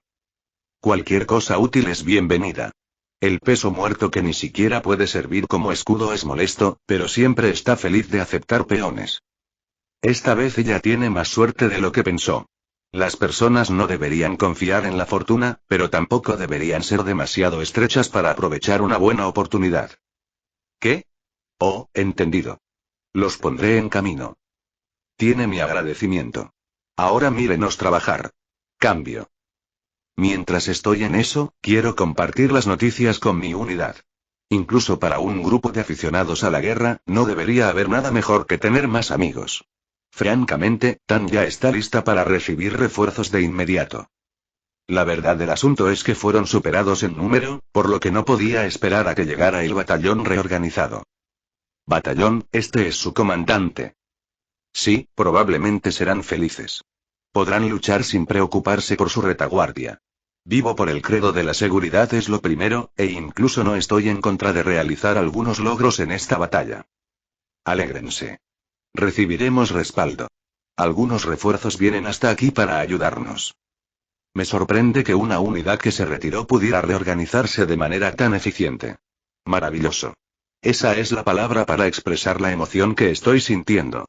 A: Cualquier cosa útil es bienvenida. El peso muerto que ni siquiera puede servir como escudo es molesto, pero siempre está feliz de aceptar peones. Esta vez ella tiene más suerte de lo que pensó. Las personas no deberían confiar en la fortuna, pero tampoco deberían ser demasiado estrechas para aprovechar una buena oportunidad. ¿Qué? Oh, entendido. Los pondré en camino. Tiene mi agradecimiento. Ahora mírenos trabajar. Cambio. Mientras estoy en eso, quiero compartir las noticias con mi unidad. Incluso para un grupo de aficionados a la guerra, no debería haber nada mejor que tener más amigos. Francamente, Tanya está lista para recibir refuerzos de inmediato. La verdad del asunto es que fueron superados en número, por lo que no podía esperar a que llegara el batallón reorganizado. Batallón, este es su comandante. Sí, probablemente serán felices. Podrán luchar sin preocuparse por su retaguardia. Vivo por el credo de la seguridad es lo primero, e incluso no estoy en contra de realizar algunos logros en esta batalla. Alégrense. Recibiremos respaldo. Algunos refuerzos vienen hasta aquí para ayudarnos. Me sorprende que una unidad que se retiró pudiera reorganizarse de manera tan eficiente. Maravilloso. Esa es la palabra para expresar la emoción que estoy sintiendo.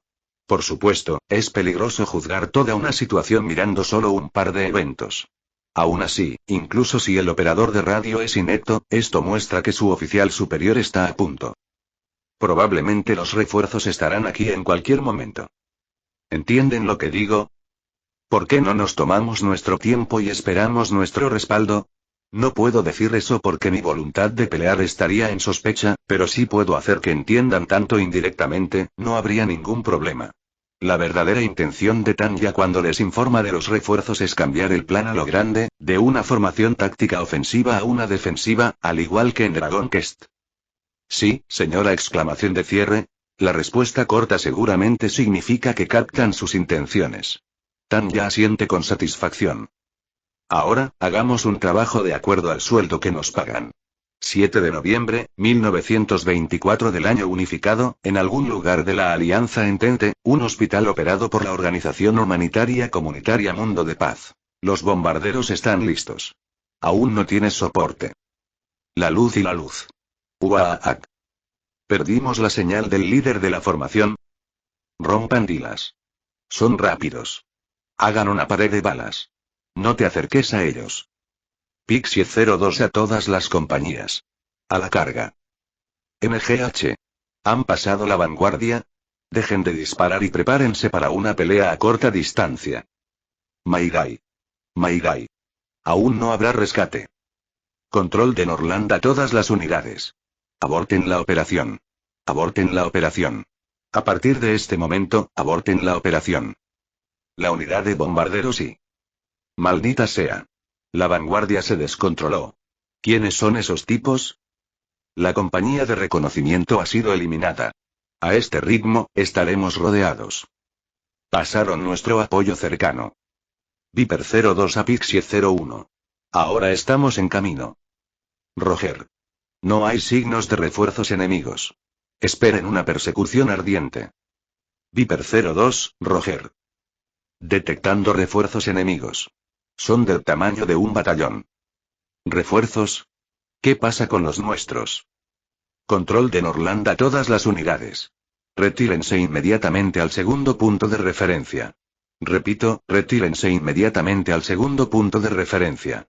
A: Por supuesto, es peligroso juzgar toda una situación mirando solo un par de eventos. Aún así, incluso si el operador de radio es inepto, esto muestra que su oficial superior está a punto. Probablemente los refuerzos estarán aquí en cualquier momento. ¿Entienden lo que digo? ¿Por qué no nos tomamos nuestro tiempo y esperamos nuestro respaldo? No puedo decir eso porque mi voluntad de pelear estaría en sospecha, pero sí puedo hacer que entiendan tanto indirectamente, no habría ningún problema. La verdadera intención de Tanya cuando les informa de los refuerzos es cambiar el plan a lo grande, de una formación táctica ofensiva a una defensiva, al igual que en Dragon Quest. Sí, señora exclamación de cierre. La respuesta corta seguramente significa que captan sus intenciones. Tanya asiente con satisfacción. Ahora, hagamos un trabajo de acuerdo al sueldo que nos pagan. 7 de noviembre, 1924 del año unificado, en algún lugar de la Alianza Entente, un hospital operado por la organización humanitaria comunitaria Mundo de Paz. Los bombarderos están listos. Aún no tienes soporte. La luz y la luz. Uaac. Perdimos la señal del líder de la formación. Rompan dilas. Son rápidos. Hagan una pared de balas. No te acerques a ellos. Pixie 02 a todas las compañías. A la carga. MGH. ¿Han pasado la vanguardia? Dejen de disparar y prepárense para una pelea a corta distancia. Mayday. Mayday. Aún no habrá rescate. Control de Norland a todas las unidades. Aborten la operación. Aborten la operación. A partir de este momento, aborten la operación. La unidad de bombarderos y... Maldita sea. La vanguardia se descontroló. ¿Quiénes son esos tipos? La compañía de reconocimiento ha sido eliminada. A este ritmo, estaremos rodeados. Pasaron nuestro apoyo cercano. Viper 02 a Pixie 01. Ahora estamos en camino. Roger. No hay signos de refuerzos enemigos. Esperen una persecución ardiente. Viper 02, Roger. Detectando refuerzos enemigos. Son del tamaño de un batallón. ¿Refuerzos? ¿Qué pasa con los nuestros? Control de Norland a todas las unidades. Retírense inmediatamente al segundo punto de referencia. Repito, retírense inmediatamente al segundo punto de referencia.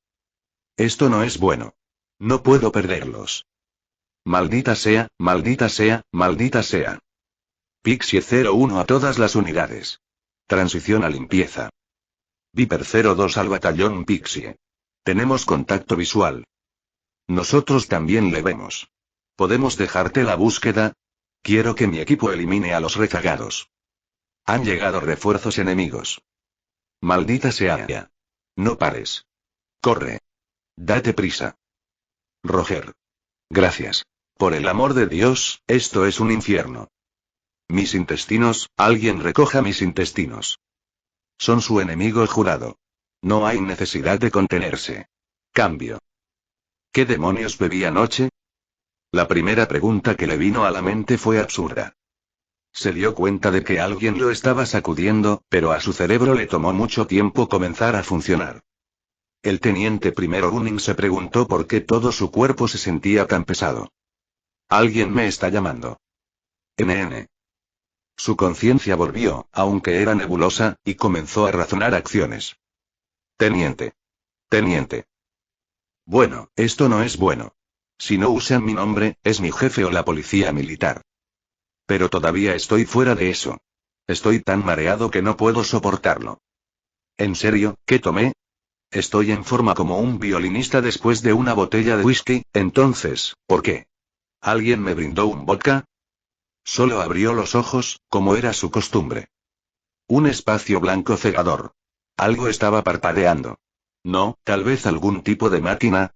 A: Esto no es bueno. No puedo perderlos. Maldita sea, maldita sea, maldita sea. Pixie 01 a todas las unidades. Transición a limpieza. Viper 02 al batallón Pixie. Tenemos contacto visual. Nosotros también le vemos. ¿Podemos dejarte la búsqueda? Quiero que mi equipo elimine a los rezagados. Han llegado refuerzos enemigos. Maldita sea. No pares. Corre. Date prisa. Roger. Gracias. Por el amor de Dios, esto es un infierno. Mis intestinos, alguien recoja mis intestinos. Son su enemigo jurado. No hay necesidad de contenerse. Cambio. ¿Qué demonios bebí anoche? La primera pregunta que le vino a la mente fue absurda. Se dio cuenta de que alguien lo estaba sacudiendo, pero a su cerebro le tomó mucho tiempo comenzar a funcionar. El teniente primero Gunning se preguntó por qué todo su cuerpo se sentía tan pesado. Alguien me está llamando. NN. Su conciencia volvió, aunque era nebulosa, y comenzó a razonar acciones. Teniente. Teniente. Bueno, esto no es bueno. Si no usan mi nombre, es mi jefe o la policía militar. Pero todavía estoy fuera de eso. Estoy tan mareado que no puedo soportarlo. ¿En serio, qué tomé? Estoy en forma como un violinista después de una botella de whisky, entonces, ¿por qué? ¿Alguien me brindó un vodka? Solo abrió los ojos, como era su costumbre. Un espacio blanco cegador. Algo estaba parpadeando. No, tal vez algún tipo de máquina.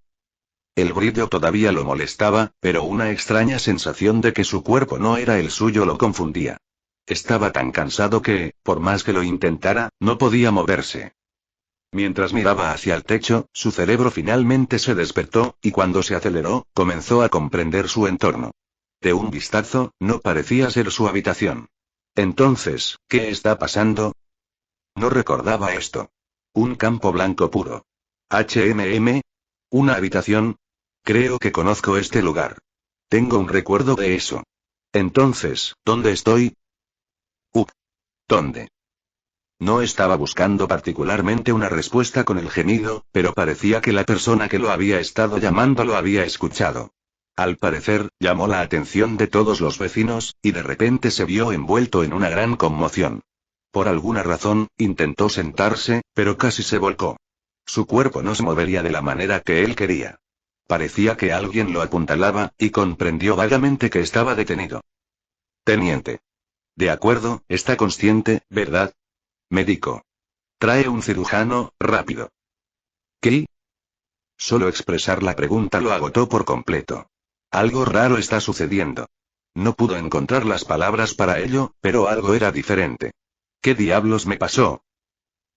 A: El brillo todavía lo molestaba, pero una extraña sensación de que su cuerpo no era el suyo lo confundía. Estaba tan cansado que, por más que lo intentara, no podía moverse. Mientras miraba hacia el techo, su cerebro finalmente se despertó, y cuando se aceleró, comenzó a comprender su entorno. De un vistazo, no parecía ser su habitación. Entonces, ¿qué está pasando? No recordaba esto. Un campo blanco puro. ¿Una habitación? Creo que conozco este lugar. Tengo un recuerdo de eso. Entonces, ¿dónde estoy? ¿Dónde? No estaba buscando particularmente una respuesta con el gemido, pero parecía que la persona que lo había estado llamando lo había escuchado. Al parecer, llamó la atención de todos los vecinos, y de repente se vio envuelto en una gran conmoción. Por alguna razón, intentó sentarse, pero casi se volcó. Su cuerpo no se movería de la manera que él quería. Parecía que alguien lo apuntalaba, y comprendió vagamente que estaba detenido. Teniente. De acuerdo, está consciente, ¿verdad? Médico. Trae un cirujano, rápido. ¿Qué? Solo expresar la pregunta lo agotó por completo. Algo raro está sucediendo. No pudo encontrar las palabras para ello, pero algo era diferente. ¿Qué diablos me pasó?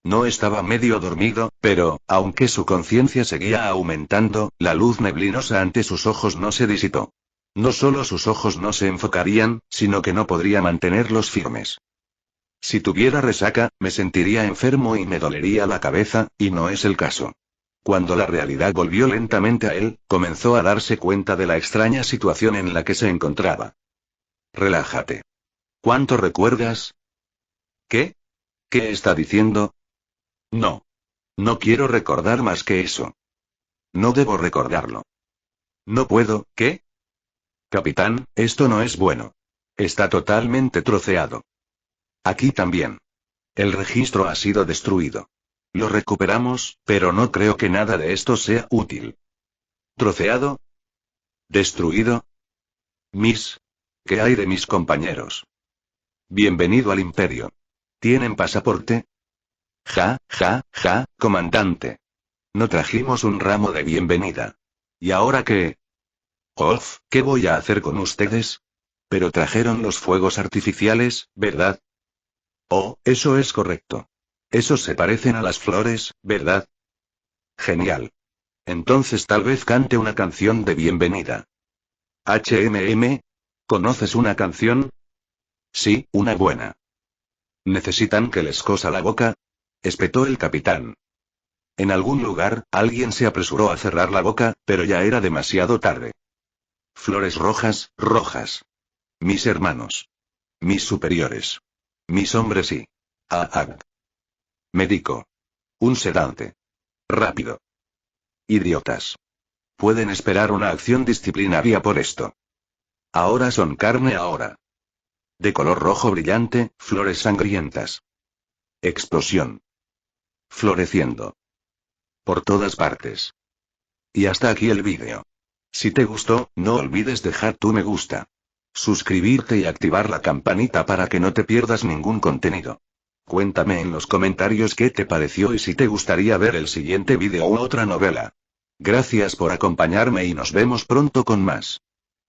A: No estaba medio dormido, pero, aunque su conciencia seguía aumentando, la luz neblinosa ante sus ojos no se disipó. No solo sus ojos no se enfocarían, sino que no podría mantenerlos firmes. Si tuviera resaca, me sentiría enfermo y me dolería la cabeza, y no es el caso. Cuando la realidad volvió lentamente a él, comenzó a darse cuenta de la extraña situación en la que se encontraba. Relájate. ¿Cuánto recuerdas? ¿Qué? ¿Qué está diciendo? No. No quiero recordar más que eso. No debo recordarlo. No puedo, ¿qué? Capitán, esto no es bueno. Está totalmente troceado. Aquí también. El registro ha sido destruido. Lo recuperamos, pero no creo que nada de esto sea útil. ¿Troceado? ¿Destruido? ¿Qué hay de mis compañeros? Bienvenido al Imperio. ¿Tienen pasaporte? Ja, comandante. No trajimos un ramo de bienvenida. ¿Y ahora qué? ¿Qué voy a hacer con ustedes? Pero trajeron los fuegos artificiales, ¿verdad? Oh, eso es correcto. Esos se parecen a las flores, ¿verdad? Genial. Entonces tal vez cante una canción de bienvenida. ¿Conoces una canción? Sí, una buena. ¿Necesitan que les cosa la boca? Espetó el capitán. En algún lugar, alguien se apresuró a cerrar la boca, pero ya era demasiado tarde. Flores rojas, rojas. Mis hermanos. Mis superiores. Mis hombres y... Médico. Un sedante. Rápido. Idiotas. Pueden esperar una acción disciplinaria por esto. Ahora son carne ahora. De color rojo brillante, flores sangrientas. Explosión. Floreciendo. Por todas partes. Y hasta aquí el vídeo. Si te gustó, no olvides dejar tu me gusta. Suscribirte y activar la campanita para que no te pierdas ningún contenido. Cuéntame en los comentarios qué te pareció y si te gustaría ver el siguiente vídeo u otra novela. Gracias por acompañarme y nos vemos pronto con más.